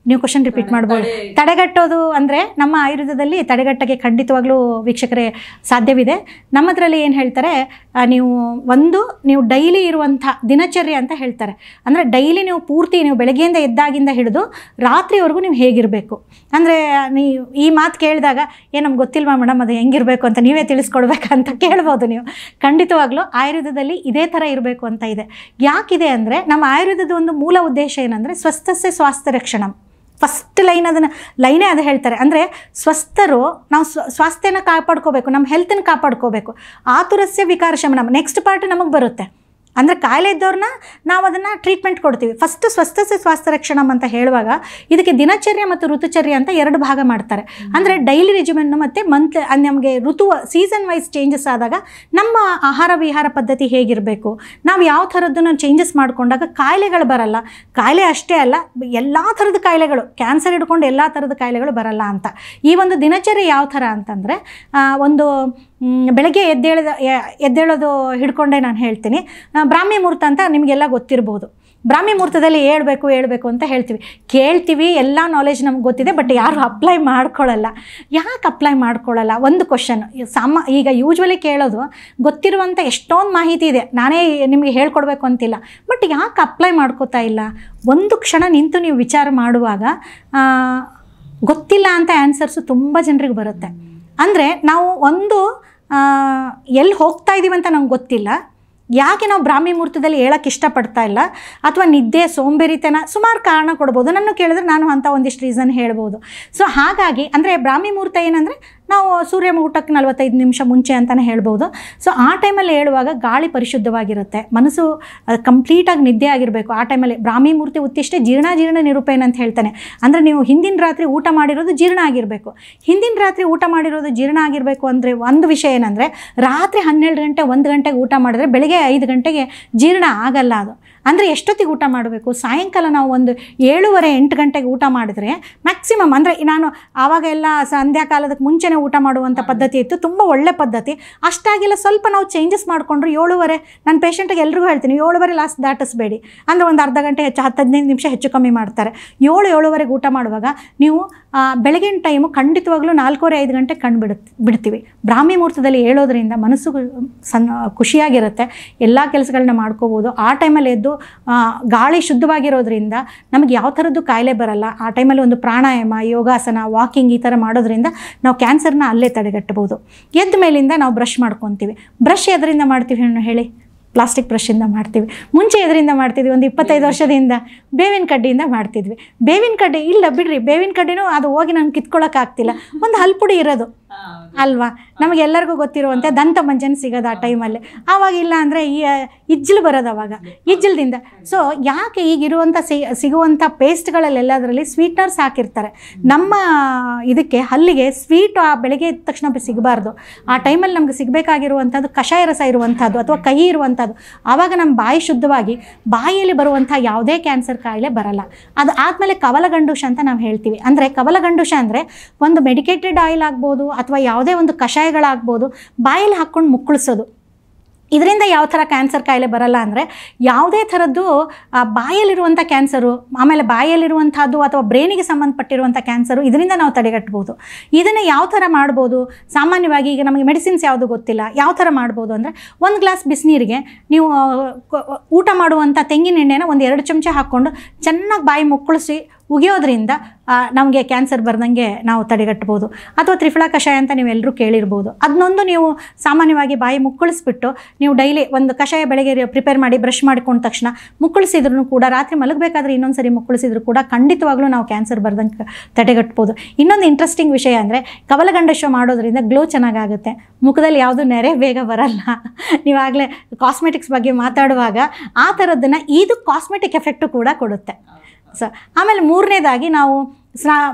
ನೀವು ಕ್ವಶನ್ ರಿಪೀಟ್ ಮಾಡ್ಬೋದು. ತಡೆಗಟ್ಟೋದು ಅಂದರೆ ನಮ್ಮ ಆಯುರ್ವೇದದಲ್ಲಿ ತಡೆಗಟ್ಟಕ್ಕೆ ಖಂಡಿತವಾಗ್ಲೂ ವೀಕ್ಷಕರೇ ಸಾಧ್ಯವಿದೆ. ನಮ್ಮದ್ರಲ್ಲಿ ಏನು ಹೇಳ್ತಾರೆ, ನೀವು ಡೈಲಿ ಇರುವಂಥ ದಿನಚರ್ಯ ಅಂತ ಹೇಳ್ತಾರೆ. ಅಂದರೆ ಡೈಲಿ ನೀವು ಪೂರ್ತಿ ನೀವು ಬೆಳಗ್ಗೆಯಿಂದ ಎದ್ದಾಗಿಂದ ಹಿಡಿದು ರಾತ್ರಿವರೆಗೂ ನೀವು ಹೇಗಿರಬೇಕು. ಅಂದರೆ ನೀವು ಈ ಮಾತು ಕೇಳಿದಾಗ ನಮ್ಗೆ ಗೊತ್ತಿಲ್ವಾ ಮೇಡಮ್ ಅದು ಹೆಂಗಿರಬೇಕು ಅಂತ ನೀವೇ ತಿಳಿಸ್ಕೊಡ್ಬೇಕಂತ ಕೇಳ್ಬೋದು ನೀವು. ಖಂಡಿತವಾಗ್ಲೂ ಆಯುರ್ವೇದದಲ್ಲಿ ಇದೇ ಥರ ಇರಬೇಕು ಅಂತ ಇದೆ. ಯಾಕಿದೆ ಅಂದರೆ ನಮ್ಮ ಆಯುರ್ವೇದದ ಒಂದು ಮೂಲ ಉದ್ದೇಶ ಏನಂದರೆ ಸ್ವಸ್ಥಸ್ಯ ಸ್ವಾಸ್ಥ್ಯ ರಕ್ಷಣಂ ಫಸ್ಟ್ ಲೈನೇ ಅದು ಹೇಳ್ತಾರೆ. ಅಂದರೆ ಸ್ವಸ್ಥರು ನಾವು ಸ್ವಾಸ್ಥ್ಯನ ಕಾಪಾಡ್ಕೋಬೇಕು, ನಮ್ಮ ಹೆಲ್ತನ್ನು ಕಾಪಾಡ್ಕೋಬೇಕು. ಆತುರಸ್ಯ ವಿಕಾರ ಶಮನ ನೆಕ್ಸ್ಟ್ ಪಾರ್ಟ್ ನಮಗೆ ಬರುತ್ತೆ. ಅಂದರೆ ಕಾಯಿಲೆ ಇದ್ದವ್ರನ್ನ ನಾವು ಅದನ್ನು ಟ್ರೀಟ್ಮೆಂಟ್ ಕೊಡ್ತೀವಿ. ಫಸ್ಟ್ ಸ್ವಸ್ಥಸ್ಯ ಸ್ವಾಸ್ಥ್ಯ ರಕ್ಷಣಂ ಅಂತ ಹೇಳುವಾಗ ಇದಕ್ಕೆ ದಿನಚರ್ಯ ಮತ್ತು ಋತುಚರ್ಯ ಅಂತ 2 ಭಾಗ ಮಾಡ್ತಾರೆ. ಅಂದರೆ ಡೈಲಿ ರೆಜಿಮೆನ್ನು ಮತ್ತು ನಮಗೆ ಸೀಸನ್ ವೈಸ್ ಚೇಂಜಸ್ ಆದಾಗ ನಮ್ಮ ಆಹಾರ ವಿಹಾರ ಪದ್ಧತಿ ಹೇಗಿರಬೇಕು, ನಾವು ಯಾವ ಥರದ್ದನ್ನು ಚೇಂಜಸ್ ಮಾಡಿಕೊಂಡಾಗ ಕಾಯಿಲೆಗಳು ಬರಲ್ಲ. ಕಾಯಿಲೆ ಅಷ್ಟೇ ಅಲ್ಲ, ಎಲ್ಲ ಥರದ ಕಾಯಿಲೆಗಳು, ಕ್ಯಾನ್ಸರ್ ಹಿಡ್ಕೊಂಡು ಎಲ್ಲ ಥರದ ಕಾಯಿಲೆಗಳು ಬರಲ್ಲ ಅಂತ. ಈ ಒಂದು ದಿನಚರ್ಯ ಯಾವ ಥರ ಅಂತಂದರೆ ಒಂದು ಬೆಳಗ್ಗೆ ಎದ್ದೇಳೋದು ಹಿಡ್ಕೊಂಡೆ ನಾನು ಹೇಳ್ತೀನಿ. ಬ್ರಾಹ್ಮಿ ಮುಹೂರ್ತ ಅಂತ ನಿಮಗೆಲ್ಲ ಗೊತ್ತಿರ್ಬೋದು. ಬ್ರಾಹ್ಮಿ ಮುಹೂರ್ತದಲ್ಲಿ ಹೇಳ್ಬೇಕು ಅಂತ ಕೇಳ್ತೀವಿ, ಎಲ್ಲ ನಾಲೆಜ್ ನಮ್ಗೆ ಗೊತ್ತಿದೆ, ಬಟ್ ಯಾರು ಅಪ್ಲೈ ಮಾಡ್ಕೊಳ್ಳಲ್ಲ. ಯಾಕೆ ಅಪ್ಲೈ ಮಾಡ್ಕೊಳ್ಳಲ್ಲ? ಒಂದು ಕ್ವಶನ್ ಈಗ ಯೂಶ್ವಲಿ ಕೇಳೋದು ಗೊತ್ತಿರುವಂಥ ಎಷ್ಟೊಂದು ಮಾಹಿತಿ ಇದೆ, ನಾನೇ ನಿಮಗೆ ಹೇಳ್ಕೊಡ್ಬೇಕು ಅಂತಿಲ್ಲ, ಬಟ್ ಯಾಕೆ ಅಪ್ಲೈ ಮಾಡ್ಕೋತಾ ಇಲ್ಲ? ಒಂದು ಕ್ಷಣ ನಿಂತು ನೀವು ವಿಚಾರ ಮಾಡುವಾಗ ಗೊತ್ತಿಲ್ಲ ಅಂತ ಆನ್ಸರ್ಸು ತುಂಬ ಜನರಿಗೆ ಬರುತ್ತೆ. ಅಂದರೆ ನಾವು ಎಲ್ಲಿ ಹೋಗ್ತಾ ಇದ್ದೀವಿ ಅಂತ ನಮ್ಗೆ ಗೊತ್ತಿಲ್ಲ, ಯಾಕೆ ನಾವು ಬ್ರಾಹ್ಮಿ ಮುಹೂರ್ತದಲ್ಲಿ ಹೇಳೋಕ್ಕೆ ಇಷ್ಟಪಡ್ತಾ ಇಲ್ಲ, ಅಥವಾ ನಿದ್ದೆ, ಸೋಂಬೇರಿತನ, ಸುಮಾರು ಕಾರಣ ಕೊಡ್ಬೋದು. ನನ್ನ ಕೇಳಿದ್ರೆ ನಾನು ಅಂಥ ಒಂದಿಷ್ಟು ರೀಸನ್ ಹೇಳ್ಬೋದು. ಸೊ ಹಾಗಾಗಿ ಅಂದರೆ ಬ್ರಾಹ್ಮಿ ಮುಹೂರ್ತ ಏನಂದರೆ ನಾವು ಸೂರ್ಯ ಮುಹೂರ್ತಕ್ಕೆ 45 ನಿಮಿಷ ಮುಂಚೆ ಅಂತಲೇ ಹೇಳ್ಬೋದು. ಸೊ ಆ ಟೈಮಲ್ಲಿ ಹೇಳುವಾಗ ಗಾಳಿ ಪರಿಶುದ್ಧವಾಗಿರುತ್ತೆ, ಮನಸ್ಸು ಕಂಪ್ಲೀಟಾಗಿ ನಿದ್ದೆ ಆಗಿರಬೇಕು. ಆ ಟೈಮಲ್ಲಿ ಬ್ರಾಹ್ಮಿ ಮುಹೂರ್ತಿ ಉತ್ತಿಷ್ಟೇ ಜೀರ್ಣ ನಿರೂಪೇನ ಅಂತ ಹೇಳ್ತಾನೆ. ಅಂದರೆ ನೀವು ಹಿಂದಿನ ರಾತ್ರಿ ಊಟ ಮಾಡಿರೋದು ಜೀರ್ಣ ಆಗಿರಬೇಕು. ಹಿಂದಿನ ರಾತ್ರಿ ಊಟ ಮಾಡಿರೋದು ಜೀರ್ಣ ಆಗಿರಬೇಕು ಅಂದರೆ ಒಂದು ವಿಷಯ ಏನಂದರೆ, ರಾತ್ರಿ 12 ಗಂಟೆ 1 ಗಂಟೆಗೆ ಊಟ ಮಾಡಿದ್ರೆ ಬೆಳಗ್ಗೆ 5 ಗಂಟೆಗೆ ಜೀರ್ಣ ಆಗಲ್ಲ. ಅದು ಅಂದರೆ ಎಷ್ಟೊತ್ತಿಗೆ ಊಟ ಮಾಡಬೇಕು? ಸಾಯಂಕಾಲ ನಾವು ಒಂದು 7:30 8 ಗಂಟೆಗೆ ಊಟ ಮಾಡಿದ್ರೆ ಮ್ಯಾಕ್ಸಿಮಮ್, ಅಂದರೆ ನಾನು ಆವಾಗ ಎಲ್ಲ ಸಂಧ್ಯಾಕಾಲದಕ್ಕೆ ಮುಂಚೆನೇ ಊಟ ಮಾಡುವಂಥ ಪದ್ಧತಿ ಇತ್ತು, ತುಂಬ ಒಳ್ಳೆ ಪದ್ಧತಿ. ಅಷ್ಟಾಗಿಲ್ಲ, ಸ್ವಲ್ಪ ನಾವು ಚೇಂಜಸ್ ಮಾಡಿಕೊಂಡ್ರು 7:30. ನನ್ನ ಪೇಷಂಟಿಗೆ ಎಲ್ರಿಗೂ ಹೇಳ್ತೀನಿ 7:30 ಲಾಸ್ಟ್ ದಾಟಿಸ್ಬೇಡಿ, ಅಂದರೆ ಒಂದು ಅರ್ಧ ಗಂಟೆ ಹೆಚ್ಚು 10-15 ನಿಮಿಷ ಹೆಚ್ಚು ಕಮ್ಮಿ ಮಾಡ್ತಾರೆ. 7-7:30 ಊಟ ಮಾಡುವಾಗ ನೀವು ಬೆಳಗಿನ ಟೈಮು ಖಂಡಿತವಾಗ್ಲೂ 4:30-5 ಗಂಟೆಗೆ ಬಿಡ್ತೀವಿ. ಬ್ರಾಹ್ಮಿ ಮುಹೂರ್ತದಲ್ಲಿ ಹೇಳೋದ್ರಿಂದ ಮನಸ್ಸು ಖುಷಿಯಾಗಿರುತ್ತೆ, ಎಲ್ಲ ಕೆಲಸಗಳನ್ನ ಮಾಡ್ಕೋಬೋದು. ಆ ಟೈಮಲ್ಲಿ ಎದ್ದು ಗಾಳಿ ಶುದ್ಧವಾಗಿರೋದ್ರಿಂದ ನಮಗೆ ಯಾವ ಥರದ್ದು ಕಾಯಿಲೆ ಬರಲ್ಲ. ಆ ಟೈಮಲ್ಲಿ ಒಂದು ಪ್ರಾಣಾಯಾಮ, ಯೋಗಾಸನ, ವಾಕಿಂಗ್ ಈ ಥರ ಮಾಡೋದ್ರಿಂದ ನಾವು ಕ್ಯಾನ್ಸರ್ನ ಅಲ್ಲೇ ತಡೆಗಟ್ಟಬಹುದು. ಎದ್ದ ಮೇಲಿಂದ ನಾವು ಬ್ರಷ್ ಮಾಡ್ಕೊತೀವಿ. ಬ್ರಷ್ ಎದರಿಂದ ಮಾಡ್ತೀವಿ ಹೇಳಿ? ಪ್ಲಾಸ್ಟಿಕ್ ಬ್ರಷಿಂದ ಮಾಡ್ತೀವಿ. ಮುಂಚೆ ಎದರಿಂದ ಮಾಡ್ತಿದ್ವಿ? ಒಂದು 25 ವರ್ಷದಿಂದ ಬೇವಿನ ಕಡ್ಡಿಯಿಂದ ಮಾಡ್ತಿದ್ವಿ. ಬೇವಿನ ಕಡ್ಡಿ ಇಲ್ಲ ಬಿಡ್ರಿ, ಬೇವಿನ ಕಡ್ಡಿನೂ ಅದು ಹೋಗಿ ನಂಗೆ ಕಿತ್ಕೊಳ್ಳೋಕ್ಕಾಗ್ತಿಲ್ಲ, ಒಂದು ಹಲ್ಪುಡಿ ಇರೋದು ಅಲ್ವಾ? ನಮಗೆಲ್ಲರಿಗೂ ಗೊತ್ತಿರುವಂತೆ ದಂತ ಮಂಜನ್ ಸಿಗೋದು ಆ ಟೈಮಲ್ಲಿ. ಆವಾಗ ಇಲ್ಲ ಅಂದರೆ ಈ ಇಜ್ಜಲು ಬರೋದು, ಅವಾಗ ಇಜ್ಜಲದಿಂದ. ಸೊ ಯಾಕೆ ಈಗಿರುವಂಥ ಸಿಗುವಂಥ ಪೇಸ್ಟ್ಗಳಲ್ಲೆಲ್ಲದರಲ್ಲಿ ಸ್ವೀಟ್ನರ್ಸ್ ಹಾಕಿರ್ತಾರೆ. ನಮ್ಮ ಇದಕ್ಕೆ ಹಲ್ಲಿಗೆ ಸ್ವೀಟ್ ಆ ಬೆಳಗ್ಗೆ ಎದ್ದ ತಕ್ಷಣ ಸಿಗಬಾರ್ದು. ಆ ಟೈಮಲ್ಲಿ ನಮ್ಗೆ ಸಿಗಬೇಕಾಗಿರುವಂಥದ್ದು ಕಷಾಯ ರಸ ಇರುವಂಥದ್ದು ಅಥವಾ ಕಹಿ ಇರುವಂಥದ್ದು. ಆವಾಗ ನಮ್ಮ ಬಾಯಿ ಶುದ್ಧವಾಗಿ ಬಾಯಿಯಲ್ಲಿ ಬರುವಂಥ ಯಾವುದೇ ಕ್ಯಾನ್ಸರ್ ಕಾಯಿಲೆ ಬರಲ್ಲ. ಅದು ಆದಮೇಲೆ ಕವಲಗಂಡೂಷ ಅಂತ ನಾವು ಹೇಳ್ತೀವಿ. ಅಂದರೆ ಕವಲಗಂಡೂಷ ಅಂದರೆ ಒಂದು ಮೆಡಿಕೇಟೆಡ್ ಆಯಿಲ್ ಆಗ್ಬೋದು ಅಥವಾ ಯಾವುದೇ ಒಂದು ಕಷಾಯಗಳಾಗ್ಬೋದು, ಬಾಯಲ್ಲಿ ಹಾಕ್ಕೊಂಡು ಮುಕ್ಕಳಿಸೋದು. ಇದರಿಂದ ಯಾವ ಥರ ಕ್ಯಾನ್ಸರ್ ಕಾಯಿಲೆ ಬರಲ್ಲ ಅಂದರೆ, ಯಾವುದೇ ಥರದ್ದು ಬಾಯಲ್ಲಿರುವಂಥ ಕ್ಯಾನ್ಸರು, ಆಮೇಲೆ ಬಾಯಲ್ಲಿರುವಂಥದ್ದು ಅಥವಾ ಬ್ರೈನಿಗೆ ಸಂಬಂಧಪಟ್ಟಿರುವಂಥ ಕ್ಯಾನ್ಸರು, ಇದರಿಂದ ನಾವು ತಡೆಗಟ್ಬೋದು. ಇದನ್ನು ಯಾವ ಥರ ಮಾಡ್ಬೋದು? ಸಾಮಾನ್ಯವಾಗಿ ಈಗ ನಮಗೆ ಮೆಡಿಸಿನ್ಸ್ ಯಾವುದು ಗೊತ್ತಿಲ್ಲ, ಯಾವ ಥರ ಮಾಡ್ಬೋದು ಅಂದರೆ, 1 ಗ್ಲಾಸ್ ಬಿಸಿನೀರಿಗೆ ನೀವು ಊಟ ಮಾಡುವಂಥ ತೆಂಗಿನ ಎಣ್ಣೆನ ಒಂದು 2 ಚಮಚ ಹಾಕ್ಕೊಂಡು ಚೆನ್ನಾಗಿ ಬಾಯಿ ಮುಕ್ಕಳಿಸಿ ಉಗಿಯೋದ್ರಿಂದ ನಮಗೆ ಕ್ಯಾನ್ಸರ್ ಬರ್ದಂಗೆ ನಾವು ತಡೆಗಟ್ಬೋದು. ಅಥವಾ ತ್ರಿಫಲ ಕಷಾಯ ಅಂತ ನೀವೆಲ್ಲರೂ ಕೇಳಿರ್ಬೋದು. ಅದನ್ನೊಂದು ನೀವು ಸಾಮಾನ್ಯವಾಗಿ ಬಾಯಿ ಮುಕ್ಕಳಿಸ್ಬಿಟ್ಟು ನೀವು ಡೈಲಿ ಒಂದು ಕಷಾಯ ಬೆಳಗ್ಗೆ ಪ್ರಿಪೇರ್ ಮಾಡಿ ಬ್ರಷ್ ಮಾಡಿಕೊಂಡ ತಕ್ಷಣ ಮುಕ್ಕಳಿಸಿದ್ರೂ ಕೂಡ, ರಾತ್ರಿ ಮಲಗಬೇಕಾದ್ರೆ ಇನ್ನೊಂದು ಸರಿ ಮುಕ್ಕಳಿಸಿದ್ರು ಕೂಡ ಖಂಡಿತವಾಗ್ಲೂ ನಾವು ಕ್ಯಾನ್ಸರ್ ಬರ್ದಂಗೆ ತಡೆಗಟ್ಬೋದು. ಇನ್ನೊಂದು ಇಂಟ್ರೆಸ್ಟಿಂಗ್ ವಿಷಯ ಅಂದರೆ, ಕವಲಗಂಡೂಷ ಮಾಡೋದ್ರಿಂದ ಗ್ಲೋ ಚೆನ್ನಾಗಾಗುತ್ತೆ, ಮುಖದಲ್ಲಿ ಯಾವುದು ನೆರೆ ಬೇಗ ಬರಲ್ಲ. ನೀವಾಗಲೇ ಕಾಸ್ಮೆಟಿಕ್ಸ್ ಬಗ್ಗೆ ಮಾತಾಡುವಾಗ ಆ ಥರದ್ದನ್ನು ಇದು ಕಾಸ್ಮೆಟಿಕ್ ಎಫೆಕ್ಟು ಕೂಡ ಕೊಡುತ್ತೆ. ಸೊ ಆಮೇಲೆ 3ನೇದಾಗಿ ನಾವು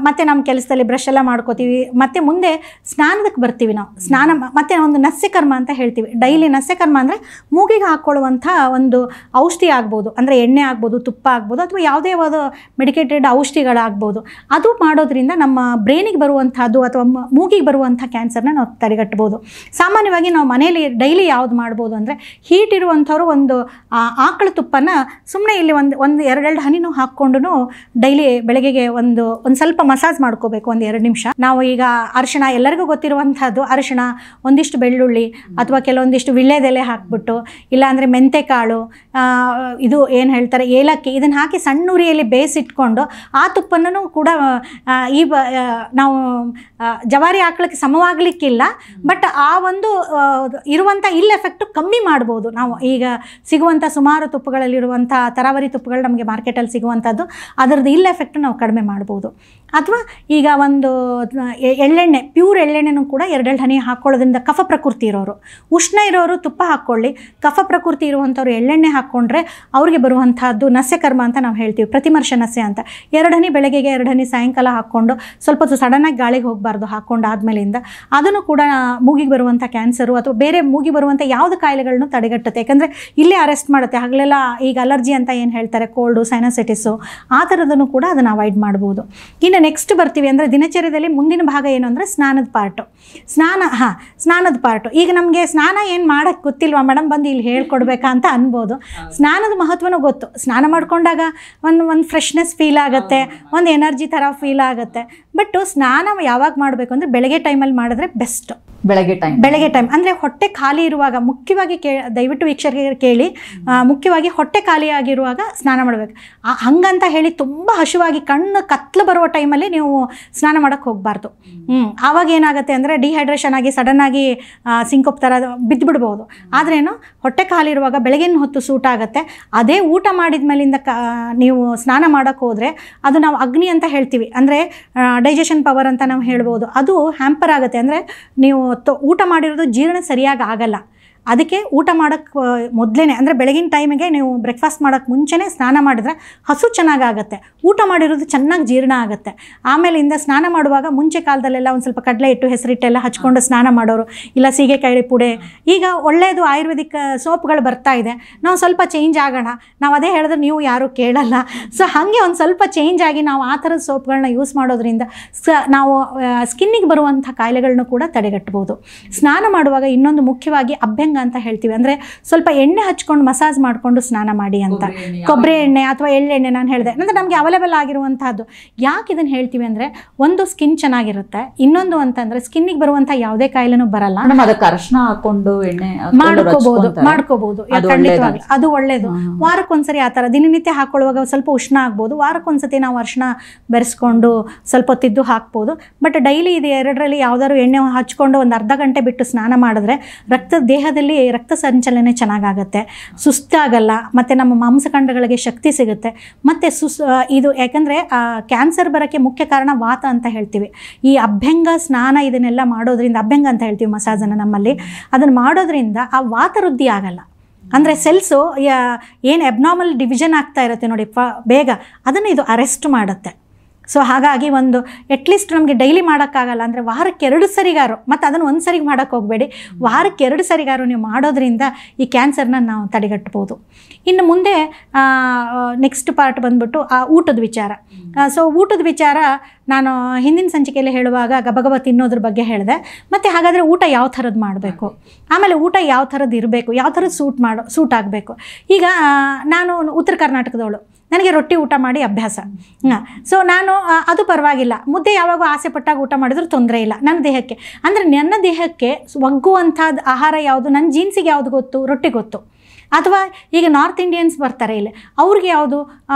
ಮತ್ತು ನಮ್ಮ ಕೆಲಸದಲ್ಲಿ ಬ್ರಷ್ ಎಲ್ಲ ಮಾಡ್ಕೋತೀವಿ. ಮತ್ತು ಮುಂದೆ ಸ್ನಾನದಕ್ಕೆ ಬರ್ತೀವಿ. ನಾವು ಸ್ನಾನ ಮತ್ತು ಒಂದು ನಸ್ಯಕರ್ಮ ಅಂತ ಹೇಳ್ತೀವಿ. ಡೈಲಿ ನಸ್ಯಕರ್ಮ ಅಂದರೆ ಮೂಗಿಗೆ ಹಾಕ್ಕೊಳ್ಳುವಂಥ ಒಂದು ಔಷಧಿ ಆಗ್ಬೋದು, ಅಂದರೆ ಎಣ್ಣೆ ಆಗ್ಬೋದು, ತುಪ್ಪ ಆಗ್ಬೋದು, ಅಥವಾ ಯಾವುದೇ ಒಂದು ಮೆಡಿಕೇಟೆಡ್ ಔಷಧಿಗಳಾಗ್ಬೋದು. ಅದು ಮಾಡೋದ್ರಿಂದ ನಮ್ಮ ಬ್ರೈನಿಗೆ ಬರುವಂಥದ್ದು ಅಥವಾ ಮೂಗಿಗೆ ಬರುವಂಥ ಕ್ಯಾನ್ಸರ್ನ ನಾವು ತಡೆಗಟ್ಬೋದು. ಸಾಮಾನ್ಯವಾಗಿ ನಾವು ಮನೇಲಿ ಡೈಲಿ ಯಾವುದು ಮಾಡ್ಬೋದು ಅಂದರೆ, ಹೀಟ್ ಇರುವಂಥವ್ರು ಒಂದು ಆಕಳ ತುಪ್ಪನ ಸುಮ್ಮನೆ ಇಲ್ಲಿ ಒಂದು 2 ಹನಿನೂ ಹಾಕ್ಕೊಂಡು ಡೈಲಿ ಬೆಳಗ್ಗೆಗೆ ಒಂದು ಒಂದು ಸ್ವಲ್ಪ ಮಸಾಜ್ ಮಾಡ್ಕೋಬೇಕು ಒಂದು 2 ನಿಮಿಷ. ನಾವು ಈಗ ಅರಿಶಿಣ ಎಲ್ಲರಿಗೂ ಗೊತ್ತಿರುವಂಥದ್ದು, ಅರಿಶಿಣ, ಒಂದಿಷ್ಟು ಬೆಳ್ಳುಳ್ಳಿ ಅಥವಾ ಕೆಲವೊಂದಿಷ್ಟು ವಿಳ್ಯದೆಲೆ ಹಾಕ್ಬಿಟ್ಟು, ಇಲ್ಲಾಂದರೆ ಮೆಂತೆಕಾಳು, ಇದು ಏನು ಹೇಳ್ತಾರೆ ಏಲಕ್ಕಿ, ಇದನ್ನು ಹಾಕಿ ಸಣ್ಣ ಉರಿಯಲ್ಲಿ ಬೇಯಿಸಿಟ್ಕೊಂಡು ಆ ತುಪ್ಪನೂ ಕೂಡ ನಾವು ಜವಾರಿ ಹಾಕ್ಲಿಕ್ಕೆ ಸಮವಾಗಲಿಕ್ಕಿಲ್ಲ, ಬಟ್ ಆ ಒಂದು ಇರುವಂಥ ಎಫೆಕ್ಟು ಕಮ್ಮಿ ಮಾಡ್ಬೋದು. ನಾವು ಈಗ ಸಿಗುವಂಥ ಸುಮಾರು ತುಪ್ಪಗಳಲ್ಲಿರುವಂಥ ತರಾವರಿ ತುಪ್ಪಗಳು ನಮಗೆ ಮಾರ್ಕೆಟಲ್ಲಿ ಸಿಗುವಂಥದ್ದು, ಅದರದ್ದು ಎಫೆಕ್ಟ್ ನಾವು ಕಡಿಮೆ ಮಾಡ್ಬೋದು. ಅಥವಾ ಈಗ ಒಂದು ಎಳ್ಳೆಣ್ಣೆ, ಪ್ಯೂರ್ ಎಳ್ಳೆಣ್ಣೆನೂ ಕೂಡ 2 ಹನಿ ಹಾಕ್ಕೊಳ್ಳೋದ್ರಿಂದ, ಕಫ ಪ್ರಕೃತಿ ಇರೋರು, ಉಷ್ಣ ಇರೋರು ತುಪ್ಪ ಹಾಕ್ಕೊಳ್ಳಿ, ಕಫ ಪ್ರಕೃತಿ ಇರುವಂಥವ್ರು ಎಳ್ಳೆಣ್ಣೆ ಹಾಕ್ಕೊಂಡ್ರೆ ಅವ್ರಿಗೆ ಬರುವಂಥದ್ದು ನಸ್ಯಕರ್ಮ ಅಂತ ನಾವು ಹೇಳ್ತೀವಿ, ಪ್ರತಿಮರ್ಶ ನಸ್ಯ ಅಂತ. 2 ಹನಿ ಬೆಳಗ್ಗೆಗೆ 2 ಹನಿ ಸಾಯಂಕಾಲ ಹಾಕ್ಕೊಂಡು ಸ್ವಲ್ಪ ಹೊತ್ತು ಸಡನ್ನಾಗಿ ಗಾಳಿಗೆ ಹೋಗಬಾರ್ದು, ಹಾಕ್ಕೊಂಡು ಆದಮೇಲಿಂದ ಅದನ್ನು ಕೂಡ ಮೂಗಿಗೆ ಬರುವಂಥ ಕ್ಯಾನ್ಸರು ಅಥವಾ ಬೇರೆ ಮೂಗಿ ಬರುವಂಥ ಯಾವುದು ಕಾಯಿಲೆಗಳನ್ನು ತಡೆಗಟ್ಟುತ್ತೆ. ಯಾಕಂದರೆ ಇಲ್ಲೇ ಅರೆಸ್ಟ್ ಮಾಡುತ್ತೆ. ಹಗಲೆಲ್ಲ ಈಗ ಅಲರ್ಜಿ ಅಂತ ಏನು ಹೇಳ್ತಾರೆ, ಕೋಲ್ಡು, ಸೈನಸೈಟಿಸು, ಆ ಥರದನ್ನು ಕೂಡ ಅದನ್ನು ಅವಾಯ್ಡ್ ಮಾಡ್ಬೋದು. ಇನ್ನು ನೆಕ್ಸ್ಟ್ ಬರ್ತೀವಿ ಅಂದರೆ ದಿನಚರ್ಯದಲ್ಲಿ ಮುಂದಿನ ಭಾಗ ಏನು ಅಂದರೆ ಸ್ನಾನದ ಪಾರ್ಟು. ಸ್ನಾನದ ಪಾರ್ಟು. ಈಗ ನಮಗೆ ಸ್ನಾನ ಏನು ಮಾಡೋಕ್ಕೆ ಗೊತ್ತಿಲ್ವಾ ಮೇಡಮ್, ಬಂದು ಇಲ್ಲಿ ಹೇಳ್ಕೊಡ್ಬೇಕಾ ಅಂತ ಅನ್ಬೋದು. ಸ್ನಾನದ ಮಹತ್ವನೂ ಗೊತ್ತು. ಸ್ನಾನ ಮಾಡ್ಕೊಂಡಾಗ ಒಂದು ಫ್ರೆಶ್ನೆಸ್ ಫೀಲ್ ಆಗುತ್ತೆ, ಒಂದು ಎನರ್ಜಿ ಥರ ಫೀಲ್ ಆಗುತ್ತೆ. ಬಟ್ ಸ್ನಾನ ಯಾವಾಗ ಮಾಡಬೇಕು ಅಂದರೆ ಬೆಳಗ್ಗೆ ಟೈಮಲ್ಲಿ ಮಾಡಿದ್ರೆ ಬೆಸ್ಟ್. ಬೆಳಗ್ಗೆ ಟೈಮ್ ಅಂದರೆ ಹೊಟ್ಟೆ ಖಾಲಿ ಇರುವಾಗ, ಮುಖ್ಯವಾಗಿ ದಯವಿಟ್ಟು ವೀಕ್ಷಕರಿಗೆ ಕೇಳಿ, ಮುಖ್ಯವಾಗಿ ಹೊಟ್ಟೆ ಖಾಲಿಯಾಗಿರುವಾಗ ಸ್ನಾನ ಮಾಡಬೇಕು. ಹಂಗಂತ ಹೇಳಿ ತುಂಬ ಹಸಿವಾಗಿ ಕಣ್ಣು ಕತ್ಲು ಬರುವ ಟೈಮಲ್ಲಿ ನೀವು ಸ್ನಾನ ಮಾಡೋಕ್ಕೆ ಹೋಗಬಾರ್ದು. ಆವಾಗ ಏನಾಗುತ್ತೆ ಅಂದರೆ ಡಿಹೈಡ್ರೇಷನ್ ಆಗಿ ಸಡನ್ನಾಗಿ ಸಿಂಕೋಪ್ ಥರ ಬಿದ್ದುಬಿಡ್ಬೋದು. ಆದ್ರೇನು ಹೊಟ್ಟೆ ಖಾಲಿ ಇರುವಾಗ ಬೆಳಗಿನ ಹೊತ್ತು ಸೂಟ್ ಆಗುತ್ತೆ. ಅದೇ ಊಟ ಮಾಡಿದ ಮೇಲಿಂದ ನೀವು ಸ್ನಾನ ಮಾಡೋಕ್ಕೆ ಹೋದರೆ ಅದು ನಾವು ಅಗ್ನಿ ಅಂತ ಹೇಳ್ತೀವಿ, ಅಂದರೆ ಡೈಜೆಷನ್ ಪವರ್ ಅಂತ ನಾವು ಹೇಳ್ಬೋದು, ಅದು ಹ್ಯಾಂಪರ್ ಆಗುತ್ತೆ. ಅಂದರೆ ನೀವು ಊಟ ಮಾಡಿರೋದು ಜೀರ್ಣ ಸರಿಯಾಗಿ ಆಗಲ್ಲ. ಅದಕ್ಕೆ ಊಟ ಮಾಡೋಕ್ಕೆ ಮೊದಲೇ ಅಂದರೆ ಬೆಳಗಿನ ಟೈಮಿಗೆ ನೀವು ಬ್ರೇಕ್ಫಾಸ್ಟ್ ಮಾಡೋಕ್ಕೆ ಮುಂಚೆನೇ ಸ್ನಾನ ಮಾಡಿದ್ರೆ ಹಸು ಚೆನ್ನಾಗಾಗುತ್ತೆ, ಊಟ ಮಾಡಿರೋದು ಚೆನ್ನಾಗಿ ಜೀರ್ಣ ಆಗುತ್ತೆ. ಆಮೇಲಿಂದ ಸ್ನಾನ ಮಾಡುವಾಗ ಮುಂಚೆ ಕಾಲದಲ್ಲೆಲ್ಲ ಒಂದು ಸ್ವಲ್ಪ ಕಡಲೆ ಹಿಟ್ಟು, ಹೆಸರಿಟ್ಟೆಲ್ಲ ಹಚ್ಕೊಂಡು ಸ್ನಾನ ಮಾಡೋರು, ಇಲ್ಲ ಸೀಗೆಕಾಯಿ ಪುಡೆ. ಈಗ ಒಳ್ಳೆಯದು ಆಯುರ್ವೇದಿಕ್ ಸೋಪ್ಗಳು ಬರ್ತಾ ಇದೆ, ನಾವು ಸ್ವಲ್ಪ ಚೇಂಜ್ ಆಗೋಣ. ನಾವು ಅದೇ ಹೇಳಿದ್ರೆ ನೀವು ಯಾರೂ ಕೇಳಲ್ಲ. ಸೊ ಹಾಗೆ ಒಂದು ಸ್ವಲ್ಪ ಚೇಂಜ್ ಆಗಿ ನಾವು ಆ ಥರದ ಸೋಪ್ಗಳನ್ನ ಯೂಸ್ ಮಾಡೋದ್ರಿಂದ ನಾವು ಸ್ಕಿನ್ನಿಗೆ ಬರುವಂಥ ಕಾಯಿಲೆಗಳನ್ನೂ ಕೂಡ ತಡೆಗಟ್ಬೋದು. ಸ್ನಾನ ಮಾಡುವಾಗ ಇನ್ನೊಂದು ಮುಖ್ಯವಾಗಿ ಅಭ್ಯಂಗ ಅಂತ ಹೇಳ್ತೀವಿ, ಅಂದರೆ ಸ್ವಲ್ಪ ಎಣ್ಣೆ ಹಚ್ಕೊಂಡು ಮಸಾಜ್ ಮಾಡಿಕೊಂಡು ಸ್ನಾನ ಮಾಡಿ ಅಂತ. ಕೊಬ್ಬರಿ ಎಣ್ಣೆ ಅಥವಾ ಎಳ್ಳೆಣ್ಣೆ ನಾನು ಹೇಳಿದೆ, ಅಂದರೆ ನಮಗೆ ಅವೈಲೇಬಲ್ ಆಗಿರುವಂತಹದ್ದು. ಯಾಕೆ ಇದನ್ನು ಹೇಳ್ತೀವಿ ಅಂದರೆ, ಒಂದು ಸ್ಕಿನ್ ಚೆನ್ನಾಗಿರುತ್ತೆ, ಇನ್ನೊಂದು ಅಂತಂದರೆ ಸ್ಕಿನ್ನಿಗೆ ಬರುವಂಥ ಯಾವುದೇ ಕಾಯಿಲೆನೂ ಬರಲ್ಲ. ಅದಕ್ಕೆ ಅರಿಶಿನ ಹಾಕೊಂಡು ಎಣ್ಣೆ ಮಾಡ್ಕೋಬಹುದು, ಖಂಡಿತವಾಗ್ಲೂ ಅದು ಒಳ್ಳೇದು. ವಾರಕ್ಕೊಂದ್ಸರಿ ಆ ಥರ ದಿನನಿತ್ಯ ಹಾಕೊಳ್ಳುವಾಗ ಸ್ವಲ್ಪ ಉಷ್ಣ ಆಗ್ಬೋದು, ವಾರಕ್ಕೊಂದ್ಸತಿ ನಾವು ಅರಿಶಿನ ಬೆರೆಸ್ಕೊಂಡು ಸ್ವಲ್ಪ ಹೊತ್ತಿದ್ದು ಹಾಕ್ಬೋದು. ಬಟ್ ಡೈಲಿ ಇದು 2ರಲ್ಲಿ ಯಾವ್ದಾದ್ರು ಎಣ್ಣೆ ಹಚ್ಕೊಂಡು ಒಂದು ಅರ್ಧ ಗಂಟೆ ಬಿಟ್ಟು ಸ್ನಾನ ಮಾಡಿದ್ರೆ ದೇಹದಲ್ಲಿ ರಕ್ತ ಸಂಚಲನೆ ಚೆನ್ನಾಗಾಗುತ್ತೆ, ಸುಸ್ತಾಗಲ್ಲ, ಮತ್ತು ನಮ್ಮ ಮಾಂಸಖಂಡಗಳಿಗೆ ಶಕ್ತಿ ಸಿಗುತ್ತೆ. ಮತ್ತು ಇದು ಯಾಕಂದರೆ ಕ್ಯಾನ್ಸರ್ ಬರೋಕ್ಕೆ ಮುಖ್ಯ ಕಾರಣ ವಾತ ಅಂತ ಹೇಳ್ತೀವಿ. ಈ ಅಭ್ಯಂಗ ಸ್ನಾನ ಇದನ್ನೆಲ್ಲ ಮಾಡೋದ್ರಿಂದ, ಅಭ್ಯಂಗ ಅಂತ ಹೇಳ್ತೀವಿ ಮಸಾಜನ್ನು ನಮ್ಮಲ್ಲಿ, ಅದನ್ನು ಮಾಡೋದ್ರಿಂದ ಆ ವಾತ ವೃದ್ಧಿ ಆಗಲ್ಲ. ಅಂದರೆ ಸೆಲ್ಸು ಏನು ಅಬ್ನಾರ್ಮಲ್ ಡಿವಿಷನ್ ಆಗ್ತಾ ಇರುತ್ತೆ ನೋಡಿ ಬೇಗ, ಅದನ್ನು ಇದು ಅರೆಸ್ಟ್ ಮಾಡುತ್ತೆ. ಸೊ ಹಾಗಾಗಿ ಒಂದು ಅಟ್ಲೀಸ್ಟ್ ನಮಗೆ ಡೈಲಿ ಮಾಡೋಕ್ಕಾಗಲ್ಲ ಅಂದರೆ ವಾರಕ್ಕೆ 2 ಸರಿಗಾರು, ಮತ್ತು ಅದನ್ನು ಒಂದು ಸರಿಗೆ ಮಾಡೋಕ್ಕೆ ಹೋಗಬೇಡಿ, ವಾರಕ್ಕೆ 2 ಸರಿಗಾರು ನೀವು ಮಾಡೋದ್ರಿಂದ ಈ ಕ್ಯಾನ್ಸರ್ನ ನಾವು ತಡೆಗಟ್ಬೋದು. ಇನ್ನು ಮುಂದೆ ನೆಕ್ಸ್ಟ್ ಪಾರ್ಟ್ ಬಂದ್ಬಿಟ್ಟು ಊಟದ ವಿಚಾರ. ಸೊ ಊಟದ ವಿಚಾರ ನಾನು ಹಿಂದಿನ ಸಂಚಿಕೆಯಲ್ಲಿ ಹೇಳುವಾಗ ಗಬಗಬ ತಿನ್ನೋದ್ರ ಬಗ್ಗೆ ಹೇಳಿದೆ. ಮತ್ತು ಹಾಗಾದರೆ ಊಟ ಯಾವ ಥರದ್ದು ಮಾಡಬೇಕು, ಆಮೇಲೆ ಊಟ ಯಾವ ಥರದ್ದು ಇರಬೇಕು, ಯಾವ ಥರದ್ದು ಸೂಟ್ ಆಗಬೇಕು. ಈಗ ನಾನು ಉತ್ತರ ಕರ್ನಾಟಕದವಳು, ನನಗೆ ರೊಟ್ಟಿ ಊಟ ಮಾಡಿ ಅಭ್ಯಾಸ. ಸೊ ನಾನು ಅದು ಪರವಾಗಿಲ್ಲ, ಮುದ್ದೆ ಯಾವಾಗ ಆಸೆ ಪಟ್ಟಾಗ ಊಟ ಮಾಡಿದ್ರೂ ತೊಂದರೆ ಇಲ್ಲ ನನ್ನ ದೇಹಕ್ಕೆ. ಅಂದರೆ ನನ್ನ ದೇಹಕ್ಕೆ ಒಗ್ಗುವಂಥದ್ದು ಆಹಾರ ಯಾವುದು, ನನ್ನ ಜೀನ್ಸಿಗೆ ಯಾವುದು ಗೊತ್ತು, ರೊಟ್ಟಿ ಗೊತ್ತು. ಅಥವಾ ಈಗ ನಾರ್ತ್ ಇಂಡಿಯನ್ಸ್ ಬರ್ತಾರೆ ಇಲ್ಲಿ, ಅವ್ರಿಗೆ ಯಾವುದು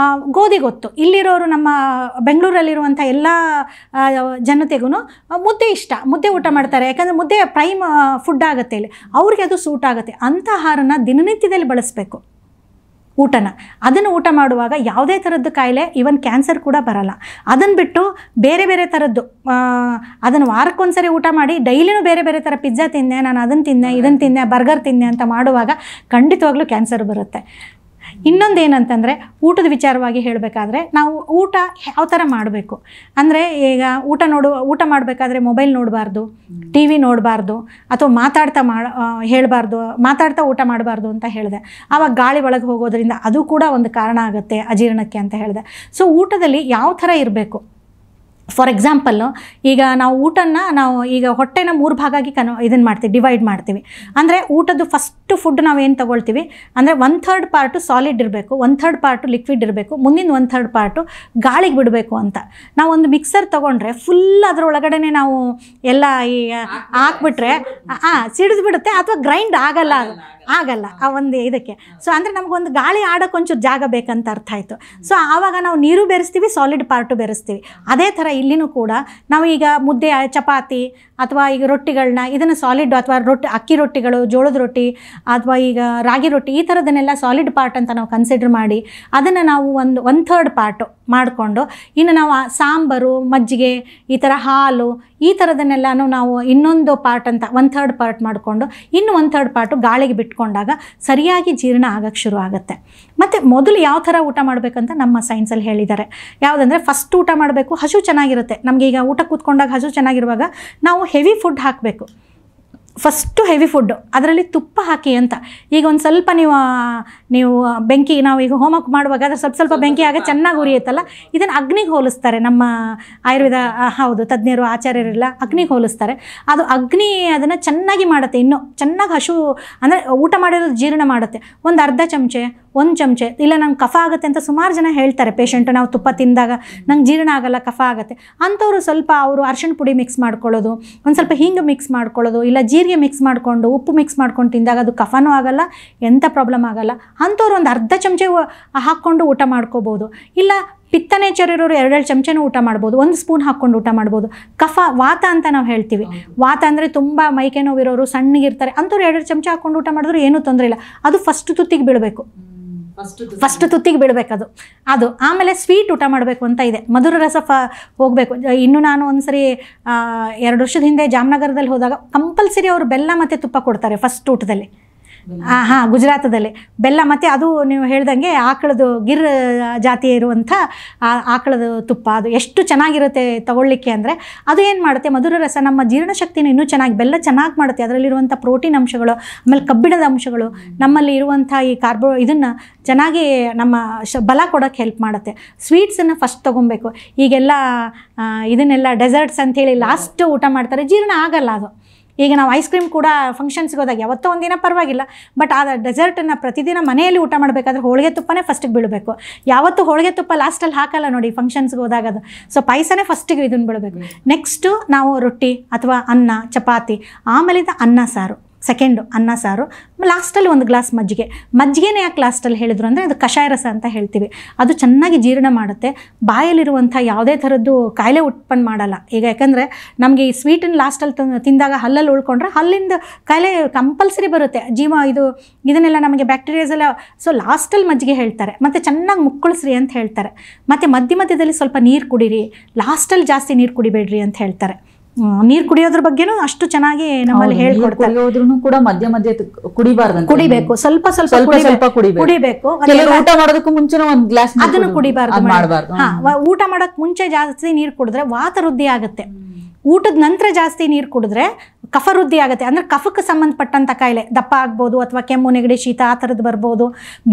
ಗೋಧಿ ಗೊತ್ತು. ಇಲ್ಲಿರೋರು ನಮ್ಮ ಬೆಂಗಳೂರಲ್ಲಿರುವಂಥ ಎಲ್ಲ ಜನತೆಗೂ ಮುದ್ದೆ ಇಷ್ಟ, ಮುದ್ದೆ ಊಟ ಮಾಡ್ತಾರೆ. ಯಾಕಂದರೆ ಮುದ್ದೆ ಪ್ರೈಮ್ ಫುಡ್ ಆಗುತ್ತೆ ಇಲ್ಲಿ, ಅವ್ರಿಗೆ ಅದು ಸೂಟ್ ಆಗುತ್ತೆ. ಅಂಥ ಆಹಾರನ ದಿನನಿತ್ಯದಲ್ಲಿ ಬಳಸಬೇಕು ಊಟನ. ಅದನ್ನು ಊಟ ಮಾಡುವಾಗ ಯಾವುದೇ ಥರದ್ದು ಕಾಯಿಲೆ, ಈವನ್ ಕ್ಯಾನ್ಸರ್ ಕೂಡ ಬರಲ್ಲ. ಅದನ್ನು ಬಿಟ್ಟು ಬೇರೆ ಬೇರೆ ಥರದ್ದು ಅದನ್ನು ವಾರಕ್ಕೊಂದ್ಸರಿ ಊಟ ಮಾಡಿ ಡೈಲಿನೂ ಬೇರೆ ಬೇರೆ ಥರ ಪಿಜ್ಜಾ ತಿಂದೆ, ನಾನು ಅದನ್ನು ತಿಂದೆ, ಇದನ್ನು ತಿಂದೆ, ಬರ್ಗರ್ ತಿಂದೆ ಅಂತ ಮಾಡುವಾಗ ಖಂಡಿತವಾಗ್ಲೂ ಕ್ಯಾನ್ಸರ್ ಬರುತ್ತೆ. ಇನ್ನೊಂದೇನಂತಂದರೆ ಊಟದ ವಿಚಾರವಾಗಿ ಹೇಳಬೇಕಾದ್ರೆ ನಾವು ಊಟ ಯಾವ ಥರ ಮಾಡಬೇಕು ಅಂದರೆ, ಈಗ ಊಟ ಮಾಡಬೇಕಾದ್ರೆ ಮೊಬೈಲ್ ನೋಡಬಾರ್ದು, ಟಿ ವಿ ನೋಡಬಾರ್ದು, ಅಥವಾ ಮಾತಾಡ್ತಾ ಊಟ ಮಾಡಬಾರ್ದು ಅಂತ ಹೇಳಿದೆ. ಆವಾಗ ಗಾಳಿ ಒಳಗೆ ಹೋಗೋದ್ರಿಂದ ಅದು ಕೂಡ ಒಂದು ಕಾರಣ ಆಗುತ್ತೆ ಅಜೀರ್ಣಕ್ಕೆ ಅಂತ ಹೇಳಿದೆ. ಸೊ ಊಟದಲ್ಲಿ ಯಾವ ಥರ ಇರಬೇಕು ಫಾರ್ ಎಕ್ಸಾಂಪಲ್ಲು ಈಗ ನಾವು ಊಟನ ನಾವು ಈಗ ಹೊಟ್ಟೆನ 3 ಭಾಗಾಗಿ ಇದನ್ನು ಮಾಡ್ತೀವಿ, ಡಿವೈಡ್ ಮಾಡ್ತೀವಿ. ಅಂದರೆ ಊಟದ್ದು ಫಸ್ಟು ಫುಡ್ ನಾವು ಏನು ತೊಗೊಳ್ತೀವಿ ಅಂದರೆ 1/3 ಪಾರ್ಟು ಸಾಲಿಡ್ ಇರಬೇಕು, 1/3 ಪಾರ್ಟು ಲಿಕ್ವಿಡ್ ಇರಬೇಕು, ಮುಂದಿನ 1/3 ಪಾರ್ಟು ಗಾಳಿಗೆ ಬಿಡಬೇಕು ಅಂತ. ನಾವು ಒಂದು ಮಿಕ್ಸರ್ ತೊಗೊಂಡ್ರೆ ಫುಲ್ ಅದರೊಳಗಡೆ ನಾವು ಎಲ್ಲ ಈ ಹಾಕ್ಬಿಟ್ರೆ ಸಿಡಿದು ಬಿಡುತ್ತೆ, ಅಥವಾ ಗ್ರೈಂಡ್ ಆಗಲ್ಲ ಆ ಒಂದು ಇದಕ್ಕೆ. ಸೊ ಅಂದರೆ ನಮಗೊಂದು ಗಾಳಿ ಆಡೋಕೆ ಒಂಚೂರು ಜಾಗ ಬೇಕಂತ ಅರ್ಥ ಆಯಿತು. ಸೊ ಆವಾಗ ನಾವು ನೀರು ಬೆರೆಸ್ತೀವಿ, ಸಾಲಿಡ್ ಪಾರ್ಟು ಬೆರೆಸ್ತೀವಿ. ಅದೇ ಥರ ಇಲ್ಲಿನೂ ಕೂಡ ನಾವು ಈಗ ಮುದ್ದೆ, ಚಪಾತಿ ಅಥವಾ ಈಗ ರೊಟ್ಟಿಗಳನ್ನ ಇದನ್ನು ಸಾಲಿಡ್, ಅಥವಾ ಅಕ್ಕಿ ರೊಟ್ಟಿಗಳು, ಜೋಳದ ರೊಟ್ಟಿ ಅಥವಾ ಈಗ ರಾಗಿ ರೊಟ್ಟಿ, ಈ ಥರದನ್ನೆಲ್ಲ ಸಾಲಿಡ್ ಪಾರ್ಟ್ ಅಂತ ನಾವು ಕನ್ಸಿಡರ್ ಮಾಡಿ ಅದನ್ನು ನಾವು 1/3 ಪಾರ್ಟು ಮಾಡಿಕೊಂಡು, ಇನ್ನು ನಾವು ಸಾಂಬಾರು, ಮಜ್ಜಿಗೆ, ಈ ಥರ ಹಾಲು, ಈ ಥರದನ್ನೆಲ್ಲನೂ ನಾವು ಇನ್ನೊಂದು ಪಾರ್ಟ್ ಅಂತ 1/3 ಪಾರ್ಟ್ ಮಾಡಿಕೊಂಡು ಇನ್ನು 1/3 ಪಾರ್ಟು ಗಾಳಿಗೆ ಬಿಟ್ಕೊಂಡಾಗ ಸರಿಯಾಗಿ ಜೀರ್ಣ ಆಗೋಕ್ಕೆ ಶುರು ಆಗುತ್ತೆ. ಮತ್ತು ಮೊದಲು ಯಾವ ಥರ ಊಟ ಮಾಡಬೇಕಂತ ನಮ್ಮ ಸೈನ್ಸಲ್ಲಿ ಹೇಳಿದ್ದಾರೆ. ಯಾವುದಂದರೆ ಫಸ್ಟ್ ಊಟ ಮಾಡಬೇಕು, ಹಸು ಚೆನ್ನಾಗಿರುತ್ತೆ ನಮಗೆ. ಈಗ ಊಟ ಕೂತ್ಕೊಂಡಾಗ ಹಸು ಚೆನ್ನಾಗಿರುವಾಗ ನಾವು ಹೆವಿ ಫುಡ್ ಹಾಕಬೇಕು. ಫಸ್ಟು ಹೆವಿ ಫುಡ್ಡು, ಅದರಲ್ಲಿ ತುಪ್ಪ ಹಾಕಿ ಅಂತ. ಈಗ ಒಂದು ಸ್ವಲ್ಪ ನೀವು ಬೆಂಕಿ, ನಾವು ಈಗ ಹೋಮ್ವರ್ಕ್ ಮಾಡುವಾಗ ಅದ್ರ ಸ್ವಲ್ಪ ಬೆಂಕಿ ಆಗ ಚೆನ್ನಾಗಿ ಉರಿಯುತ್ತಲ್ಲ, ಇದನ್ನು ಅಗ್ನಿಗೆ ಹೋಲಿಸ್ತಾರೆ ನಮ್ಮ ಆಯುರ್ವೇದ ತಜ್ಞರು, ಆಚಾರ್ಯರೆಲ್ಲ ಅಗ್ನಿಗೆ ಹೋಲಿಸ್ತಾರೆ. ಅದು ಅಗ್ನಿ ಅದನ್ನು ಚೆನ್ನಾಗಿ ಮಾಡುತ್ತೆ, ಇನ್ನೂ ಚೆನ್ನಾಗಿ ಹಸು ಅಂದರೆ ಊಟ ಮಾಡಿರೋದು ಜೀರ್ಣ ಮಾಡುತ್ತೆ. ಒಂದು ಅರ್ಧ ಚಮಚೆ, 1 ಚಮಚೆ, ಇಲ್ಲ ನಂಗೆ ಕಫ ಆಗುತ್ತೆ ಅಂತ ಸುಮಾರು ಜನ ಹೇಳ್ತಾರೆ ಪೇಷಂಟು. ನಾವು ತುಪ್ಪ ತಿಂದಾಗ ನಂಗೆ ಜೀರ್ಣ ಆಗಲ್ಲ, ಕಫ ಆಗುತ್ತೆ ಅಂಥವ್ರು ಸ್ವಲ್ಪ ಅವರು ಅರಿಶಿಣ ಪುಡಿ ಮಿಕ್ಸ್ ಮಾಡ್ಕೊಳ್ಳೋದು, ಒಂದು ಸ್ವಲ್ಪ ಹಿಂಗೆ ಮಿಕ್ಸ್ ಮಾಡ್ಕೊಳ್ಳೋದು, ಇಲ್ಲ ಜೀರಿಗೆ ಮಿಕ್ಸ್ ಮಾಡಿಕೊಂಡು ಉಪ್ಪು ಮಿಕ್ಸ್ ಮಾಡ್ಕೊಂಡು ತಿಂದಾಗ ಅದು ಕಫನೂ ಆಗಲ್ಲ, ಎಂಥ ಪ್ರಾಬ್ಲಮ್ ಆಗಲ್ಲ. ಅಂಥವ್ರು ಒಂದು ಅರ್ಧ ಚಮಚೆ ಹಾಕ್ಕೊಂಡು ಊಟ ಮಾಡ್ಕೋಬೋದು. ಇಲ್ಲ ಪಿತ್ತ ನೇಚರ್ ಇರೋರು 2 ಚಮಚನೂ ಊಟ ಮಾಡ್ಬೋದು, 1 ಸ್ಪೂನ್ ಹಾಕ್ಕೊಂಡು ಊಟ ಮಾಡ್ಬೋದು. ಕಫ, ವಾತ ಅಂತ ನಾವು ಹೇಳ್ತೀವಿ. ವಾತ ಅಂದರೆ ತುಂಬ ಮೈಕೈ ನೋವಿರೋರು, ಸಣ್ಣಗಿರ್ತಾರೆ, ಅಂಥವ್ರು 2 ಚಮಚ ಹಾಕ್ಕೊಂಡು ಊಟ ಮಾಡಿದ್ರು ಏನೂ ತೊಂದರೆ ಇಲ್ಲ. ಅದು ಫಸ್ಟ್ ತುತ್ತಿಗೆ ಬೀಳಬೇಕು, ಫಸ್ಟ್ ತುತ್ತಿಗೆ ಬೀಳಬೇಕದು. ಆಮೇಲೆ ಸ್ವೀಟ್ ಊಟ ಮಾಡಬೇಕು ಅಂತ ಇದೆ, ಮಧುರ ರಸ ಹೋಗಬೇಕು. ಇನ್ನು ನಾನು ಒಂದ್ಸರಿ 2 ವರ್ಷದ ಹಿಂದೆ ಜಾಮ್ನಗರದಲ್ಲಿ ಹೋದಾಗ ಕಂಪಲ್ಸರಿ ಅವರು ಬೆಲ್ಲ ಮತ್ತು ತುಪ್ಪ ಕೊಡ್ತಾರೆ ಫಸ್ಟ್ ಊಟದಲ್ಲಿ. ಗುಜರಾತದಲ್ಲಿ ಬೆಲ್ಲ, ಮತ್ತು ಅದು ನೀವು ಹೇಳ್ದಂಗೆ ಆಕಳದು ಗಿರ್ ಜಾತಿ ಇರುವಂಥ ಆಕಳದ ತುಪ್ಪ, ಅದು ಎಷ್ಟು ಚೆನ್ನಾಗಿರುತ್ತೆ ತಗೊಳ್ಳಿಕ್ಕೆ ಅಂದರೆ. ಅದು ಏನು ಮಾಡುತ್ತೆ, ಮಧುರ ರಸ ನಮ್ಮ ಜೀರ್ಣಶಕ್ತಿನ ಇನ್ನೂ ಚೆನ್ನಾಗಿ, ಬೆಲ್ಲ ಚೆನ್ನಾಗಿ ಮಾಡುತ್ತೆ. ಅದರಲ್ಲಿರುವಂಥ ಪ್ರೋಟೀನ್ ಅಂಶಗಳು, ಆಮೇಲೆ ಕಬ್ಬಿಣದ ಅಂಶಗಳು, ನಮ್ಮಲ್ಲಿ ಇರುವಂಥ ಈ ಇದನ್ನು ಚೆನ್ನಾಗಿ ನಮ್ಮ ಬಲ ಕೊಡೋಕ್ಕೆ ಹೆಲ್ಪ್ ಮಾಡುತ್ತೆ. ಸ್ವೀಟ್ಸನ್ನು ಫಸ್ಟ್ ತೊಗೊಬೇಕು. ಈಗೆಲ್ಲ ಇದನ್ನೆಲ್ಲ ಡೆಸರ್ಟ್ಸ್ ಅಂಥೇಳಿ ಲಾಸ್ಟ್ ಊಟ ಮಾಡ್ತಾರೆ, ಜೀರ್ಣ ಆಗಲ್ಲ ಅದು. ಈಗ ನಾವು ಐಸ್ ಕ್ರೀಮ್ ಕೂಡ ಫಂಕ್ಷನ್ಸ್ಗೆ ಹೋದಾಗ ಯಾವತ್ತೋ ಒಂದಿನ ಪರವಾಗಿಲ್ಲ, ಬಟ್ ಆ ಡೆಸರ್ಟನ್ನು ಪ್ರತಿದಿನ ಮನೆಯಲ್ಲಿ ಊಟ ಮಾಡಬೇಕಾದ್ರೆ ಹೋಳಿಗೆ ತುಪ್ಪನೇ ಫಸ್ಟಿಗೆ ಬೀಳಬೇಕು. ಯಾವತ್ತು ಹೋಳಿಗೆ ತುಪ್ಪ ಲಾಸ್ಟಲ್ಲಿ ಹಾಕಲ್ಲ ನೋಡಿ ಫಂಕ್ಷನ್ಸ್ಗೆ ಹೋದಾಗ. ಅದು ಸೊ ಪಾಯಸನೇ ಫಸ್ಟಿಗೆ ಇದನ್ನು ಬೀಳಬೇಕು. ನೆಕ್ಸ್ಟು ನಾವು ರೊಟ್ಟಿ ಅಥವಾ ಅನ್ನ, ಚಪಾತಿ, ಆಮೇಲಿಂದ ಅನ್ನ ಸಾರು, ಸೆಕೆಂಡು ಅನ್ನ ಸಾರು, ಲಾಸ್ಟಲ್ಲಿ 1 ಗ್ಲಾಸ್ ಮಜ್ಜಿಗೆನೇ ಯಾಕೆ ಲಾಸ್ಟಲ್ಲಿ ಹೇಳಿದ್ರು ಅಂದರೆ ಅದು ಕಷಾಯ ರಸ ಅಂತ ಹೇಳ್ತೀವಿ. ಅದು ಚೆನ್ನಾಗಿ ಜೀರ್ಣ ಮಾಡುತ್ತೆ, ಬಾಯಲ್ಲಿರುವಂಥ ಯಾವುದೇ ಥರದ್ದು ಕಾಯಿಲೆ ಉತ್ಪನ್ನ ಮಾಡಲ್ಲ. ಈಗ ಯಾಕಂದರೆ ನಮಗೆ ಈ ಸ್ವೀಟನ್ನು ಲಾಸ್ಟಲ್ಲಿ ತಿಂದಾಗ ಹಲ್ಲಲ್ಲಿ ಉಳ್ಕೊಂಡ್ರೆ ಹಲ್ಲಿಂದ ಕಾಯಿಲೆ ಕಂಪಲ್ಸರಿ ಬರುತ್ತೆ, ಇದನ್ನೆಲ್ಲ ನಮಗೆ ಬ್ಯಾಕ್ಟೀರಿಯಾಸ್ ಎಲ್ಲ. ಸೊ ಲಾಸ್ಟಲ್ಲಿ ಮಜ್ಜಿಗೆ ಹೇಳ್ತಾರೆ, ಮತ್ತು ಚೆನ್ನಾಗಿ ಮುಕ್ಕಳಿಸ್ರಿ ಅಂತ ಹೇಳ್ತಾರೆ. ಮತ್ತು ಮಧ್ಯದಲ್ಲಿ ಸ್ವಲ್ಪ ನೀರು ಕುಡೀರಿ, ಲಾಸ್ಟಲ್ಲಿ ಜಾಸ್ತಿ ನೀರು ಕುಡಿಬೇಡ್ರಿ ಅಂತ ಹೇಳ್ತಾರೆ. ನೀರು ಕುಡಿಯೋದ್ರ ಬಗ್ಗೆನೂ ಅಷ್ಟು ಚೆನ್ನಾಗಿ ನಮ್ಮಲ್ಲಿ ಹೇಳ್ಕೊಡ್ತಾರೆ. ಕೂಡ ಮಧ್ಯ ಕುಡಿಬೇಕು, ಸ್ವಲ್ಪ ಕುಡಿಬೇಕು. ಊಟ ಮಾಡೋದಕ್ಕೂ ಮುಂಚೆ 1 ಗ್ಲಾಸ್ ಅದನ್ನು ಕುಡಿಬಾರ್ದು. ಊಟ ಮಾಡೋಕೆ ಮುಂಚೆ ಜಾಸ್ತಿ ನೀರು ಕುಡಿದ್ರೆ ವಾತ ವೃದ್ಧಿ ಆಗುತ್ತೆ. ಊಟದ ನಂತರ ಜಾಸ್ತಿ ನೀರು ಕುಡಿದ್ರೆ ಕಫ ವೃದ್ಧಿ ಆಗುತ್ತೆ. ಅಂದರೆ ಕಫಕ್ಕೆ ಸಂಬಂಧಪಟ್ಟಂಥ ಕಾಯಿಲೆ, ದಪ್ಪ ಆಗ್ಬೋದು, ಅಥವಾ ಕೆಮ್ಮು, ನೆಗಡಿ, ಶೀತ ಆ ಥರದ್ದು ಬರ್ಬೋದು,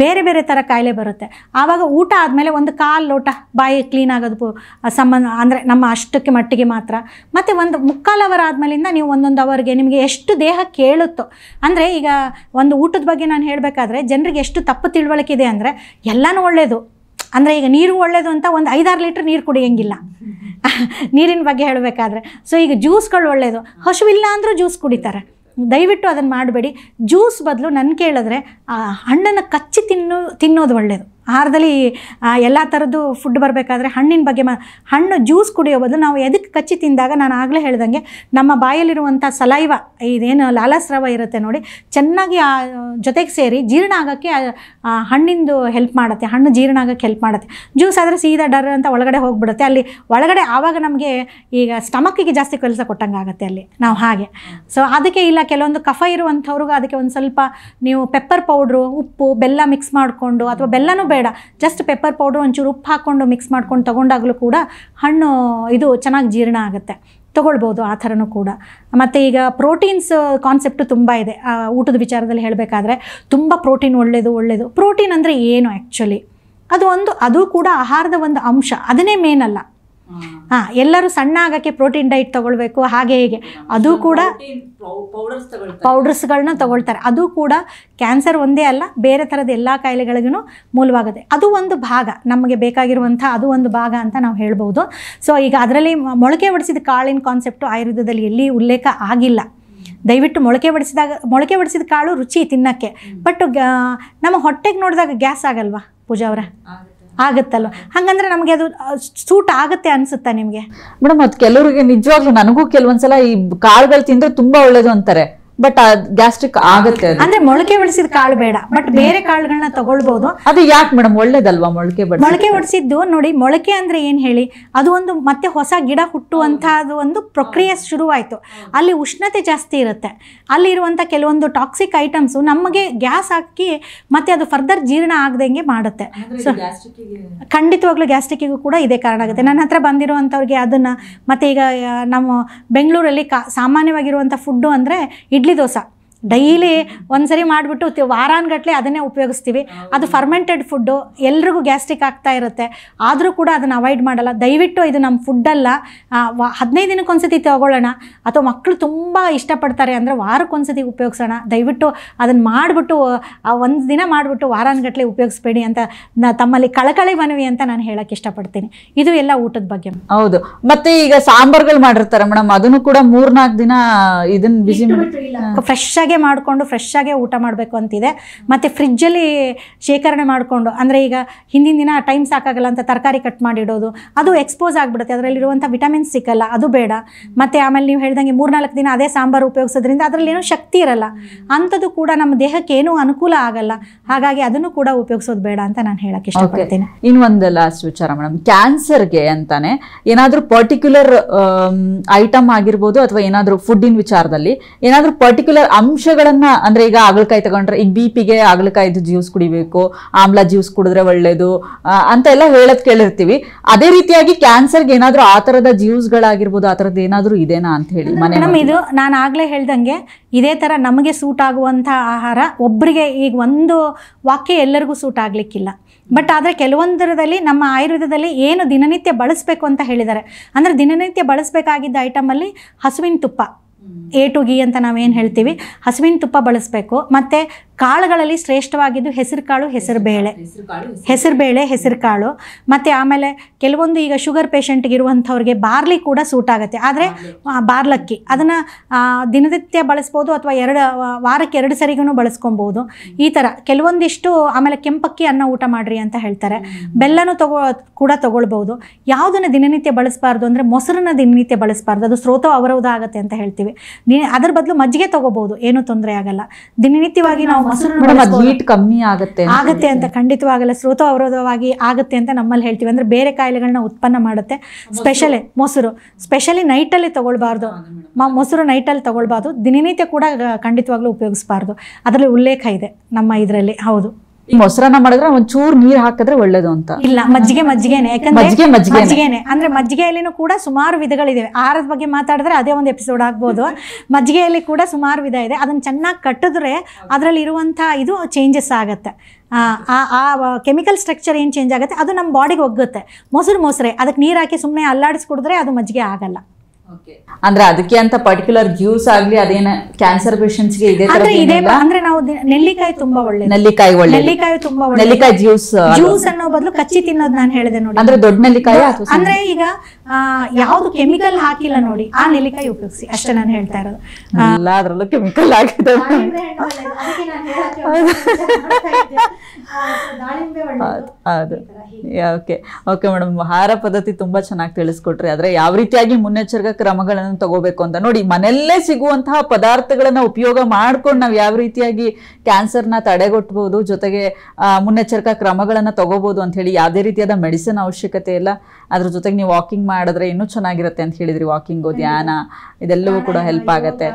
ಬೇರೆ ಬೇರೆ ಥರ ಕಾಯಿಲೆ ಬರುತ್ತೆ. ಆವಾಗ ಊಟ ಆದಮೇಲೆ 1 ಕಾಲು ಲೋಟ ಬಾಯಿ ಕ್ಲೀನ್ ಆಗೋದು ಸಂಬಂಧ, ಅಂದರೆ ನಮ್ಮ ಅಷ್ಟಕ್ಕೆ ಮಟ್ಟಿಗೆ ಮಾತ್ರ. ಮತ್ತು 1/4 ಅವರ್ ಆದಮೇಲಿಂದ ನೀವು 1 ಅವರ್ಗೆ ನಿಮಗೆ ಎಷ್ಟು ದೇಹ ಕೇಳುತ್ತೋ. ಅಂದರೆ ಈಗ ಒಂದು ಊಟದ ಬಗ್ಗೆ ನಾನು ಹೇಳಬೇಕಾದ್ರೆ ಜನರಿಗೆ ಎಷ್ಟು ತಪ್ಪು ತಿಳುವಳಿಕೆ ಇದೆ ಅಂದರೆ ಎಲ್ಲನೂ ಒಳ್ಳೆಯದು, ಅಂದರೆ ಈಗ ನೀರು ಒಳ್ಳೆಯದು ಅಂತ 5-6 ಲೀಟ್ರ್ ನೀರು ಕುಡಿಯೋಂಗಿಲ್ಲ ನೀರಿನ ಬಗ್ಗೆ ಹೇಳಬೇಕಾದ್ರೆ. ಸೊ ಈಗ ಜ್ಯೂಸ್ಗಳು ಒಳ್ಳೆಯದು, ಹಸುವಿಲ್ಲ ಅಂದರೂ ಜ್ಯೂಸ್ ಕುಡಿತಾರೆ. ದಯವಿಟ್ಟು ಅದನ್ನು ಮಾಡಬೇಡಿ. ಜ್ಯೂಸ್ ಬದಲು ನನ್ನ ಕೇಳಿದ್ರೆ ಹಣ್ಣನ್ನು ಕಚ್ಚಿ ತಿನ್ನೋದು ಒಳ್ಳೆಯದು. ಆಹಾರದಲ್ಲಿ ಎಲ್ಲ ಥರದ್ದು ಫುಡ್ ಬರಬೇಕಾದ್ರೆ ಹಣ್ಣಿನ ಬಗ್ಗೆ ಹಣ್ಣು ಜ್ಯೂಸ್ ಕುಡಿಯೋ ಬದಲು ನಾವು ಎದಕ್ಕೆ ಕಚ್ಚಿ ತಿಂದಾಗ, ನಾನು ಆಗಲೇ ಹೇಳ್ದಂಗೆ ನಮ್ಮ ಬಾಯಲ್ಲಿರುವಂಥ ಸಲೈವ, ಇದೇನು ಲಾಲಾಸ್ರಾವ ಇರುತ್ತೆ ನೋಡಿ, ಚೆನ್ನಾಗಿ ಜೊತೆಗೆ ಸೇರಿ ಜೀರ್ಣ ಆಗೋಕ್ಕೆ ಹಣ್ಣಿಂದು ಹೆಲ್ಪ್ ಮಾಡುತ್ತೆ. ಹಣ್ಣು ಜೀರ್ಣ ಆಗೋಕ್ಕೆ ಹೆಲ್ಪ್ ಮಾಡುತ್ತೆ. ಜ್ಯೂಸ್ ಆದರೆ ಸೀದಾ ಡರ್ ಅಂತ ಒಳಗಡೆ ಹೋಗಿಬಿಡುತ್ತೆ. ಅಲ್ಲಿ ಒಳಗಡೆ ಆವಾಗ ನಮಗೆ ಈಗ ಸ್ಟಮಕ್ಕಿಗೆ ಜಾಸ್ತಿ ಕೆಲಸ ಕೊಟ್ಟಂಗೆ ಆಗುತ್ತೆ ಅಲ್ಲಿ ನಾವು ಹಾಗೆ. ಸೊ ಅದಕ್ಕೆ ಇಲ್ಲ, ಕೆಲವೊಂದು ಕಫ ಇರುವಂಥವ್ರಿಗೂ ಅದಕ್ಕೆ ಒಂದು ಸ್ವಲ್ಪ ನೀವು ಪೆಪ್ಪರ್ ಪೌಡ್ರು, ಉಪ್ಪು, ಬೆಲ್ಲ ಮಿಕ್ಸ್ ಮಾಡಿಕೊಂಡು, ಅಥವಾ ಬೆಲ್ಲನೂ ಬೇಡ, ಜಸ್ಟ್ ಪೆಪ್ಪರ್ ಪೌಡ್ರು ಒಂಚೂರು ಉಪ್ಪು ಹಾಕ್ಕೊಂಡು ಮಿಕ್ಸ್ ಮಾಡ್ಕೊಂಡು ತೊಗೊಂಡಾಗಲೂ ಕೂಡ ಹಣ್ಣು ಇದು ಚೆನ್ನಾಗಿ ಜೀರ್ಣ ಆಗುತ್ತೆ. ತೊಗೊಳ್ಬೋದು ಆ ಥರನೂ ಕೂಡ. ಮತ್ತು ಈಗ ಪ್ರೋಟೀನ್ಸ್ ಕಾನ್ಸೆಪ್ಟು ತುಂಬ ಇದೆ ಊಟದ ವಿಚಾರದಲ್ಲಿ ಹೇಳಬೇಕಾದ್ರೆ. ತುಂಬ ಪ್ರೋಟೀನ್ ಒಳ್ಳೆಯದು. ಪ್ರೋಟೀನ್ ಅಂದರೆ ಏನು ಆ್ಯಕ್ಚುಲಿ? ಅದು ಕೂಡ ಆಹಾರದ ಒಂದು ಅಂಶ, ಅದನ್ನೇ ಮೇನ್ ಅಲ್ಲ. ಎಲ್ಲರೂ ಸಣ್ಣ ಆಗೋಕ್ಕೆ ಪ್ರೋಟೀನ್ ಡೈಟ್ ತಗೊಳ್ಬೇಕು ಹಾಗೆ ಹೀಗೆ, ಅದು ಕೂಡ ಪೌಡರ್ಸ್ಗಳನ್ನ ತಗೊಳ್ತಾರೆ. ಅದು ಕೂಡ ಕ್ಯಾನ್ಸರ್ ಒಂದೇ ಅಲ್ಲ, ಬೇರೆ ಥರದ ಎಲ್ಲ ಕಾಯಿಲೆಗಳಿಗೂ ಮೂಲವಾಗುತ್ತೆ. ಅದು ಒಂದು ಭಾಗ, ನಮಗೆ ಬೇಕಾಗಿರುವಂಥ ಅದು ಒಂದು ಭಾಗ ಅಂತ ನಾವು ಹೇಳ್ಬೋದು. ಸೊ ಈಗ ಅದರಲ್ಲಿ ಮೊಳಕೆ ಹೊಡಿಸಿದ ಕಾಳಿನ ಕಾನ್ಸೆಪ್ಟು ಆಯುರ್ವೇದದಲ್ಲಿ ಎಲ್ಲಿ ಉಲ್ಲೇಖ ಆಗಿಲ್ಲ. ದಯವಿಟ್ಟು ಮೊಳಕೆ ಹೊಡಿಸಿದ ಕಾಳು ರುಚಿ ತಿನ್ನಕ್ಕೆ, ಬಟ್ ನಮ್ಮ ಹೊಟ್ಟೆಗೆ ನೋಡಿದಾಗ ಗ್ಯಾಸ್ ಆಗಲ್ವಾ ಪೂಜಾ ಅವರ? ಆಗುತ್ತಲ್ವ? ಹಾಗಂದ್ರೆ ನಮಗೆ ಅದು ಸೂಟ್ ಆಗುತ್ತೆ ಅನ್ಸುತ್ತಾ ನಿಮಗೆ ಮೇಡಮ್? ಅದು ಕೆಲವರಿಗೆ ನಿಜವಾಗ್ಲೂ, ನನಗೂ ಕೆಲವೊಂದ್ಸಲ ಈ ಕಾಳುಗಳು ತಿಂದ್ರೆ ತುಂಬಾ ಒಳ್ಳೇದು ಅಂತಾರೆ, ಬಟ್ ಗ್ಯಾಸ್ಟ್ರಿಕ್ ಆಗುತ್ತೆ. ಅಂದ್ರೆ ಮೊಳಕೆ ಹೊಡಿಸಿದ ಕಾಳು ಬೇಡ, ಬಟ್ ಬೇರೆ ಕಾಳುಗಳನ್ನ ತಗೊಳ್ಬಹುದು. ಅದು ಯಾಕೆ ಮೇಡಮ್ ಒಳ್ಳೇದಲ್ವಾ ಮೊಳಕೆ ಹೊಡಿಸಿದ್ದು? ನೋಡಿ, ಮೊಳಕೆ ಅಂದ್ರೆ ಏನ್ ಹೇಳಿ, ಅದು ಒಂದು ಮತ್ತೆ ಹೊಸ ಗಿಡ ಹುಟ್ಟುವಂತಹದ್ದು ಒಂದು ಪ್ರಕ್ರಿಯೆ ಶುರುವಾಯ್ತು. ಅಲ್ಲಿ ಉಷ್ಣತೆ ಜಾಸ್ತಿ ಇರುತ್ತೆ, ಅಲ್ಲಿರುವಂತ ಕೆಲವೊಂದು ಟಾಕ್ಸಿಕ್ ಐಟಮ್ಸ್ ನಮಗೆ ಗ್ಯಾಸ್ ಹಾಕಿ ಮತ್ತೆ ಅದು ಫರ್ದರ್ ಜೀರ್ಣ ಆಗದಂಗೆ ಮಾಡುತ್ತೆ. ಸೊ ಖಂಡಿತವಾಗ್ಲೂ ಗ್ಯಾಸ್ಟ್ರಿಕ್ಕಿಗೂ ಕೂಡ ಇದೇ ಕಾರಣ ಆಗುತ್ತೆ. ನನ್ನ ಹತ್ರ ಬಂದಿರುವಂಥವ್ರಿಗೆ ಅದನ್ನ, ಮತ್ತೆ ಈಗ ನಮ್ಮ ಬೆಂಗಳೂರಲ್ಲಿ ಸಾಮಾನ್ಯವಾಗಿರುವಂಥ ಫುಡ್ಡು ಅಂದರೆ ಇಡ್ಲಿ ದೋಸೆ. ಡೈಲಿ ಒಂದ್ಸರಿ ಮಾಡಿಬಿಟ್ಟು ವಾರಾನ್ಗಟ್ಲೆ ಅದನ್ನೇ ಉಪಯೋಗಿಸ್ತೀವಿ. ಅದು ಫರ್ಮೆಂಟೆಡ್ ಫುಡ್ಡು, ಎಲ್ರಿಗೂ ಗ್ಯಾಸ್ಟ್ರಿಕ್ ಆಗ್ತಾ ಇರುತ್ತೆ. ಆದರೂ ಕೂಡ ಅದನ್ನು ಅವಾಯ್ಡ್ ಮಾಡಲ್ಲ. ದಯವಿಟ್ಟು ಇದು ನಮ್ಮ ಫುಡ್ಡಲ್ಲ, 15 ದಿನಕ್ಕೊಂದ್ಸತಿ ತಗೊಳ್ಳೋಣ, ಅಥವಾ ಮಕ್ಕಳು ತುಂಬ ಇಷ್ಟಪಡ್ತಾರೆ ಅಂದರೆ ವಾರಕ್ಕೊಂದ್ಸತಿ ಉಪಯೋಗಿಸೋಣ. ದಯವಿಟ್ಟು ಅದನ್ನು ಮಾಡಿಬಿಟ್ಟು ಒಂದು ದಿನ ಮಾಡಿಬಿಟ್ಟು ವಾರಾನ್ಗಟ್ಲೆ ಉಪಯೋಗಿಸ್ಬೇಡಿ ಅಂತ ತಮ್ಮಲ್ಲಿ ಕಳಕಳಿ ಮನವಿ ಅಂತ ನಾನು ಹೇಳಕ್ಕೆ ಇಷ್ಟಪಡ್ತೀನಿ. ಇದು ಎಲ್ಲ ಊಟದ ಬಗ್ಗೆ. ಹೌದು. ಮತ್ತೆ ಈಗ ಸಾಂಬಾರ್ಗಳು ಮಾಡಿರ್ತಾರೆ ಮೇಡಮ್, ಅದನ್ನು ಕೂಡ 3-4 ದಿನ ಇದನ್ನ ಬಿಸಿ ಫ್ರೆಶ್ ಆಗಿ ಮಾಡಿಕೊಂಡು ಫ್ರೆಶ್ ಆಗಿ ಊಟ ಮಾಡಬೇಕು ಅಂತಿದೆ. ಮತ್ತು ಫ್ರಿಜ್ಜಲ್ಲಿ ಶೇಖರಣೆ ಮಾಡಿಕೊಂಡು, ಅಂದರೆ ಈಗ ಹಿಂದಿನ ದಿನ ಟೈಮ್ ಸಾಕಾಗಲ್ಲ ಅಂತ ತರಕಾರಿ ಕಟ್ ಮಾಡಿಡೋದು, ಅದು ಎಕ್ಸ್ಪೋಸ್ ಆಗಿಬಿಡುತ್ತೆ, ಅದರಲ್ಲಿರುವಂಥ ವಿಟಮಿನ್ಸ್ ಸಿಕ್ಕಲ್ಲ, ಅದು ಬೇಡ. ಮತ್ತು ಆಮೇಲೆ ನೀವು ಹೇಳ್ದಂಗೆ 3-4 ದಿನ ಅದೇ ಸಾಂಬಾರು ಉಪಯೋಗಿಸೋದ್ರಿಂದ ಅದರಲ್ಲಿ ಏನೋ ಶಕ್ತಿ ಇರಲ್ಲ, ಅಂಥದ್ದು ಕೂಡ ನಮ್ಮ ದೇಹಕ್ಕೆ ಏನೂ ಅನುಕೂಲ ಆಗಲ್ಲ. ಹಾಗಾಗಿ ಅದನ್ನು ಕೂಡ ಉಪಯೋಗಿಸೋದು ಬೇಡ ಅಂತ ನಾನು ಹೇಳಕ್ಕೆ ಇಷ್ಟಪಡ್ತೀನಿ. ಇನ್ನೊಂದು ಲಾಸ್ಟ್ ವಿಚಾರ ಮೇಡಮ್, ಕ್ಯಾನ್ಸರ್ಗೆ ಅಂತಾನೆ ಏನಾದರೂ ಪರ್ಟಿಕ್ಯುಲರ್ ಐಟಮ್ ಆಗಿರ್ಬೋದು, ಅಥವಾ ಏನಾದರೂ ಫುಡ್ಡಿನ ವಿಚಾರದಲ್ಲಿ ಏನಾದರೂ ಪರ್ಟಿಕ್ಯುಲರ್ ಅಂಶಗಳನ್ನ, ಅಂದ್ರೆ ಈಗ ಹಾಗಲಕಾಯಿ ತಗೊಂಡ್ರೆ ಈಗ ಬಿಪಿಗೆ ಹಾಗಲಕಾಯಿದು ಜ್ಯೂಸ್ ಕುಡಿಬೇಕು, ಆಮ್ಲ ಜ್ಯೂಸ್ ಕುಡಿದ್ರೆ ಒಳ್ಳೇದು ಅಂತ ಎಲ್ಲ ಹೇಳೋದ್ ಕೇಳಿರ್ತೀವಿ. ಅದೇ ರೀತಿಯಾಗಿ ಕ್ಯಾನ್ಸರ್ಗೆ ಏನಾದ್ರೂ ಆ ತರದ ಜ್ಯೂಸ್ಗಳಾಗಿರ್ಬೋದು, ಆ ತರದ್ದು ಏನಾದ್ರೂ ಇದೆನಾ ಅಂತ ಹೇಳಿ. ಮೇಡಮ್, ಇದು ನಾನು ಆಗ್ಲೇ ಹೇಳ್ದಂಗೆ ಇದೇ ತರ ನಮಗೆ ಸೂಟ್ ಆಗುವಂತ ಆಹಾರ ಒಬ್ಬರಿಗೆ ಈಗ ಒಂದು ವಾಕ್ಯ ಎಲ್ಲರಿಗೂ ಸೂಟ್ ಆಗ್ಲಿಕ್ಕಿಲ್ಲ. ಬಟ್ ಆದರೆ ಕೆಲವೊಂದರಲ್ಲಿ ನಮ್ಮ ಆಯುರ್ವೇದದಲ್ಲಿ ಏನು ದಿನನಿತ್ಯ ಬಳಸಬೇಕು ಅಂತ ಹೇಳಿದ್ದಾರೆ. ಅಂದರೆ ದಿನನಿತ್ಯ ಬಳಸಬೇಕಾಗಿದ್ದ ಐಟಮಲ್ಲಿ ಹಸುವಿನ ತುಪ್ಪ, A to G ಅಂತ ನಾವೇನು ಹೇಳ್ತೀವಿ, ಹಸುವಿನ ತುಪ್ಪ ಬಳಸಬೇಕು. ಮತ್ತು ಕಾಳುಗಳಲ್ಲಿ ಶ್ರೇಷ್ಠವಾಗಿದ್ದು ಹೆಸರು ಕಾಳು, ಹೆಸರು ಕಾಳು. ಮತ್ತು ಆಮೇಲೆ ಕೆಲವೊಂದು ಈಗ ಶುಗರ್ ಪೇಷಂಟ್ಗೆ ಇರುವಂಥವ್ರಿಗೆ ಬಾರ್ಲಿ ಕೂಡ ಸೂಟ್ ಆಗುತ್ತೆ. ಆದರೆ ಬಾರ್ಲಕ್ಕಿ ಅದನ್ನು ದಿನನಿತ್ಯ ಬಳಸ್ಬೋದು, ಅಥವಾ ವಾರಕ್ಕೆ 2 ಸರಿಗೂ ಬಳಸ್ಕೊಬೋದು. ಈ ಥರ ಕೆಲವೊಂದಿಷ್ಟು. ಆಮೇಲೆ ಕೆಂಪಕ್ಕಿ ಅನ್ನ ಊಟ ಮಾಡಿರಿ ಅಂತ ಹೇಳ್ತಾರೆ. ಬೆಲ್ಲನೂ ಕೂಡ ತಗೊಳ್ಬೋದು. ಯಾವುದನ್ನು ದಿನನಿತ್ಯ ಬಳಸಬಾರ್ದು ಅಂದರೆ ಮೊಸರನ್ನ ದಿನನಿತ್ಯ ಬಳಸಬಾರ್ದು, ಅದು ಸ್ರೋತ ಅವರೋಧ ಆಗುತ್ತೆ ಅಂತ ಹೇಳ್ತೀವಿ. ಅದರ ಬದಲು ಮಜ್ಜಿಗೆ ತಗೋಬಹುದು, ಏನೂ ತೊಂದರೆ ಆಗಲ್ಲ. ದಿನನಿತ್ಯವಾಗಿ ನಾವು ಹೀಟ್ ಕಮ್ಮಿ ಆಗುತ್ತೆ ಅಂತ ಖಂಡಿತವಾಗಲ್ಲ, ಸ್ರೋತ ಅವರೋಧವಾಗಿ ಆಗುತ್ತೆ ಅಂತ ನಮ್ಮಲ್ಲಿ ಹೇಳ್ತೀವಿ. ಅಂದ್ರೆ ಬೇರೆ ಕಾಯಿಲೆಗಳನ್ನ ಉತ್ಪನ್ನ ಮಾಡುತ್ತೆ. ಸ್ಪೆಷಲಿ ನೈಟಲ್ಲಿ ತಗೊಳ್ಬಾರ್ದು, ಮೊಸರು ನೈಟಲ್ಲಿ ತಗೊಳ್ಬಾರ್ದು. ದಿನನಿತ್ಯ ಕೂಡ ಖಂಡಿತವಾಗ್ಲೂ ಉಪಯೋಗಿಸಬಾರ್ದು, ಅದರಲ್ಲಿ ಉಲ್ಲೇಖ ಇದೆ ನಮ್ಮ ಇದರಲ್ಲಿ. ಹೌದು, ಮೊಸರನ್ನ ಮಾಡಿದ್ರೆ ಒಂಚೂರು ನೀರು ಹಾಕಿದ್ರೆ ಒಳ್ಳೇದು ಅಂತ ಇಲ್ಲ, ಮಜ್ಜಿಗೆನೆ. ಯಾಕಂದ್ರೆ ಮಜ್ಜಿಗೆನೆ ಅಂದ್ರೆ ಮಜ್ಜಿಗೆಯಲ್ಲಿನೂ ಕೂಡ ಸುಮಾರು ವಿಧಗಳಿವೆ. ಆಹಾರದ ಬಗ್ಗೆ ಮಾತಾಡಿದ್ರೆ ಅದೇ ಒಂದು ಎಪಿಸೋಡ್ ಆಗ್ಬೋದು. ಮಜ್ಜಿಗೆಯಲ್ಲಿ ಕೂಡ ಸುಮಾರು ವಿಧ ಇದೆ. ಅದನ್ನ ಚೆನ್ನಾಗಿ ಕಟ್ಟಿದ್ರೆ ಅದರಲ್ಲಿ ಇರುವಂಥ ಇದು ಚೇಂಜಸ್ ಆಗುತ್ತೆ. ಆ ಕೆಮಿಕಲ್ ಸ್ಟ್ರಕ್ಚರ್ ಏನು ಚೇಂಜ್ ಆಗುತ್ತೆ ಅದು ನಮ್ಮ ಬಾಡಿಗೆ ಒಗ್ಗುತ್ತೆ. ಮೊಸರೆ ಅದಕ್ಕೆ ನೀರು ಹಾಕಿ ಸುಮ್ಮನೆ ಅಲ್ಲಾಡಿಸ್ಕೊಡಿದ್ರೆ ಅದು ಮಜ್ಜಿಗೆ ಆಗಲ್ಲ. ಅಂದ್ರೆ ಅದಕ್ಕೆ ಅಂತ ಪರ್ಟಿಕ್ಯುಲರ್ ಜ್ಯೂಸ್ ಆಗ್ಲಿ ಅದೇನ ಕ್ಯಾನ್ಸರ್ ಪೇಷಂಟ್ಸ್ ಗೆ ಇದೆ ಅಂದ್ರೆ ನಾವು ನೆಲ್ಲಿಕಾಯಿ ತುಂಬಾ ಒಳ್ಳೆ, ನೆಲ್ಲಿಕಾಯಿ ತುಂಬಾ ಒಳ್ಳೆ. ನೆಲ್ಲಿಕಾಯಿ ಜ್ಯೂಸ್ ಅನ್ನೋ ಬದಲು ಕಚ್ಚಿ ತಿನ್ನೋದು ನಾನು ಹೇಳಿದೆ ನೋಡಿ. ಅಂದ್ರೆ ದೊಡ್ಡ ನೆಲ್ಲಿಕಾಯಿ ಅಂದ್ರೆ ಈಗ ಯಾವ್ದು ಕೆಮಿಕಲ್ ಹಾಕಿಲ್ಲ ನೋಡಿ ಆ ನೆಲ್ಲಿಕಾಯಿ ಉಪಯೋಗಿಸಿ ಅಷ್ಟೇ ನಾನು ಹೇಳ್ತಾ ಇರೋದು. ಎಲ್ಲಾದ್ರಲ್ಲೂ ಕೆಮಿಕಲ್ ಹಾಕಿದೆ. ಓಕೆ ಮೇಡಮ್, ಆಹಾರ ಪದ್ಧತಿ ತುಂಬಾ ಚೆನ್ನಾಗಿ ತಿಳಿಸ್ಕೊಟ್ರಿ. ಆದ್ರೆ ಯಾವ ರೀತಿಯಾಗಿ ಮುನ್ನೆಚ್ಚರಿಕಾ ಕ್ರಮಗಳನ್ನು ತಗೋಬೇಕು ಅಂತ ನೋಡಿ, ಮನೆಯಲ್ಲೇ ಸಿಗುವಂತಹ ಪದಾರ್ಥಗಳನ್ನ ಉಪಯೋಗ ಮಾಡ್ಕೊಂಡು ನಾವು ಯಾವ ರೀತಿಯಾಗಿ ಕ್ಯಾನ್ಸರ್ನ ತಡೆಗಟ್ಟಬಹುದು, ಜೊತೆಗೆ ಮುನ್ನೆಚ್ಚರಿಕಾ ಕ್ರಮಗಳನ್ನ ತಗೋಬಹುದು ಅಂತ ಹೇಳಿ. ಯಾವುದೇ ರೀತಿಯಾದ ಮೆಡಿಸಿನ್ ಅವಶ್ಯಕತೆ ಇಲ್ಲ. ಅದ್ರ ಜೊತೆಗೆ ನೀವು ವಾಕಿಂಗ್ ಮಾಡಿದ್ರೆ ಇನ್ನೂ ಚೆನ್ನಾಗಿರುತ್ತೆ ಅಂತ ಹೇಳಿದ್ರಿ. ವಾಕಿಂಗು, ಧ್ಯಾನ ಇದೆಲ್ಲವೂ ಕೂಡ ಹೆಲ್ಪ್ ಆಗತ್ತೆ.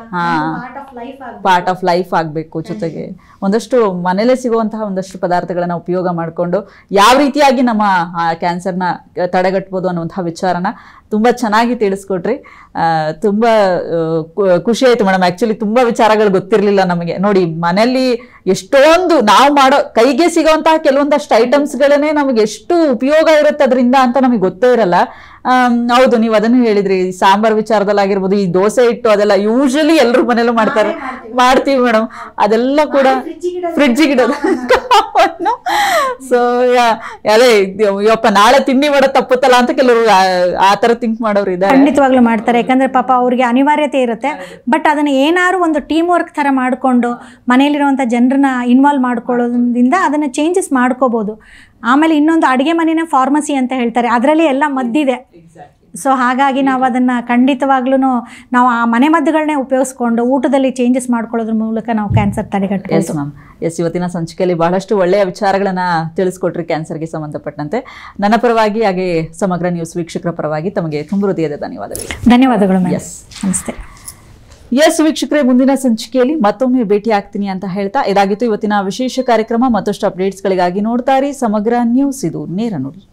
ಪಾರ್ಟ್ ಆಫ್ ಲೈಫ್ ಆಗಬೇಕು. ಜೊತೆಗೆ ಒಂದಷ್ಟು ಮನೇಲೆ ಸಿಗುವಂತಹ ಒಂದಷ್ಟು ಪದಾರ್ಥಗಳನ್ನ ಉಪಯೋಗ ಮಾಡಿಕೊಂಡು ಯಾವ ರೀತಿಯಾಗಿ ನಮ್ಮ ಕ್ಯಾನ್ಸರ್ನ ತಡೆಗಟ್ಟಬಹುದು ಅನ್ನುವಂತಹ ವಿಚಾರನ ತುಂಬಾ ಚೆನ್ನಾಗಿ ತಿಳಿಸ್ಕೊಟ್ರಿ. ತುಂಬಾ ಖುಷಿ ಆಯ್ತು ಮೇಡಮ್. ಆಕ್ಚುಲಿ ತುಂಬಾ ವಿಚಾರಗಳು ಗೊತ್ತಿರಲಿಲ್ಲ ನಮಗೆ. ನೋಡಿ, ಮನೆಯಲ್ಲಿ ಎಷ್ಟೊಂದು ನಾವು ಮಾಡೋ ಕೈಗೆ ಸಿಗುವಂತಹ ಕೆಲವೊಂದಷ್ಟು ಐಟಮ್ಸ್ಗಳನ್ನೇ ನಮಗೆ ಎಷ್ಟು ಉಪಯೋಗ ಇರುತ್ತೆ ಅದರಿಂದ ಅಂತ ನಮಗೆ ಗೊತ್ತೇ ಇರಲ್ಲ. ಹೌದು, ನೀವು ಅದನ್ನು ಹೇಳಿದ್ರಿ, ಸಾಂಬಾರ್ ವಿಚಾರದಲ್ಲಿ ಆಗಿರ್ಬೋದು, ಈ ದೋಸೆ ಹಿಟ್ಟು ಅದೆಲ್ಲ ಯೂಶಲಿ ಎಲ್ಲರೂ ಮನೇಲೂ ಮಾಡ್ತೀವಿ ಮೇಡಮ್. ಅದೆಲ್ಲ ಕೂಡ ಫ್ರಿಡ್ಜಿಗೆ ಇಡೋದು. ಸೊ ಅದೇ ಯಪ್ಪ ನಾಳೆ ತಿಂಡಿ ಮಾಡೋ ತಪ್ಪುತ್ತಲ್ಲ ಅಂತ ಕೆಲವರು ಆ ತರ ಥಿಂಕ್ ಮಾಡೋರು ಇದ್ದಾರೆ. ಖಂಡಿತವಾಗ್ಲೂ ಮಾಡ್ತಾರೆ, ಯಾಕಂದ್ರೆ ಪಾಪ ಅವ್ರಿಗೆ ಅನಿವಾರ್ಯತೆ ಇರುತ್ತೆ. ಬಟ್ ಅದನ್ನ ಏನಾದ್ರು ಒಂದು ಟೀಮ್ ವರ್ಕ್ ತರ ಮಾಡಿಕೊಂಡು ಮನೆಯಲ್ಲಿರುವಂಥ ಜನರನ್ನ ಇನ್ವಾಲ್ವ್ ಮಾಡ್ಕೊಳ್ಳೋದ್ರಿಂದ ಅದನ್ನ ಚೇಂಜಸ್ ಮಾಡ್ಕೋಬಹುದು. ಆಮೇಲೆ ಇನ್ನೊಂದು ಅಡುಗೆ ಮನೆಯ ಫಾರ್ಮಸಿ ಅಂತ ಹೇಳ್ತಾರೆ, ಅದರಲ್ಲಿ ಎಲ್ಲ ಮದ್ದಿದೆ. ಸೊ ಹಾಗಾಗಿ ನಾವು ಅದನ್ನು ಖಂಡಿತವಾಗ್ಲೂ ನಾವು ಆ ಮನೆ ಮದ್ದುಗಳನ್ನೇ ಉಪಯೋಗಿಸ್ಕೊಂಡು ಊಟದಲ್ಲಿ ಚೇಂಜಸ್ ಮಾಡ್ಕೊಳ್ಳೋದ್ರ ಮೂಲಕ ನಾವು ಕ್ಯಾನ್ಸರ್ ತಡೆಗಟ್ಟಬಹುದು. Yes ma'am, yes. ಇವತ್ತಿನ ಸಂಚಿಕೆಯಲ್ಲಿ ಬಹಳಷ್ಟು ಒಳ್ಳೆಯ ವಿಚಾರಗಳನ್ನ ತಿಳಿಸ್ಕೊಟ್ರಿ ಕ್ಯಾನ್ಸರ್ಗೆ ಸಂಬಂಧಪಟ್ಟಂತೆ. ನನ್ನ ಪರವಾಗಿ ಹಾಗೆ ಸಮಗ್ರ ನ್ಯೂಸ್ ವೀಕ್ಷಕರ ಪರವಾಗಿ ತಮಗೆ ತುಂಬ ಹೃದಯದ ಧನ್ಯವಾದಗಳು. ಧನ್ಯವಾದಗಳು ಮ್ಯಾಮ್. ಎಸ್, ನಮಸ್ತೆ. ಎಸ್ ವೀಕ್ಷಕರೇ, ಮುಂದಿನ ಸಂಚಿಕೆಯಲ್ಲಿ ಮತ್ತೊಮ್ಮೆ ಭೇಟಿ ಆಗ್ತೀನಿ ಅಂತ ಹೇಳ್ತಾ ಇದಾಗಿತ್ತು ಇವತ್ತಿನ ವಿಶೇಷ ಕಾರ್ಯಕ್ರಮ. ಮತ್ತಷ್ಟು ಅಪ್ಡೇಟ್ಸ್ಗಳಿಗಾಗಿ ನೋಡ್ತಾ ಇರಿ ಸಮಗ್ರ ನ್ಯೂಸ್, ಇದು ನೇರ ನುಡಿ.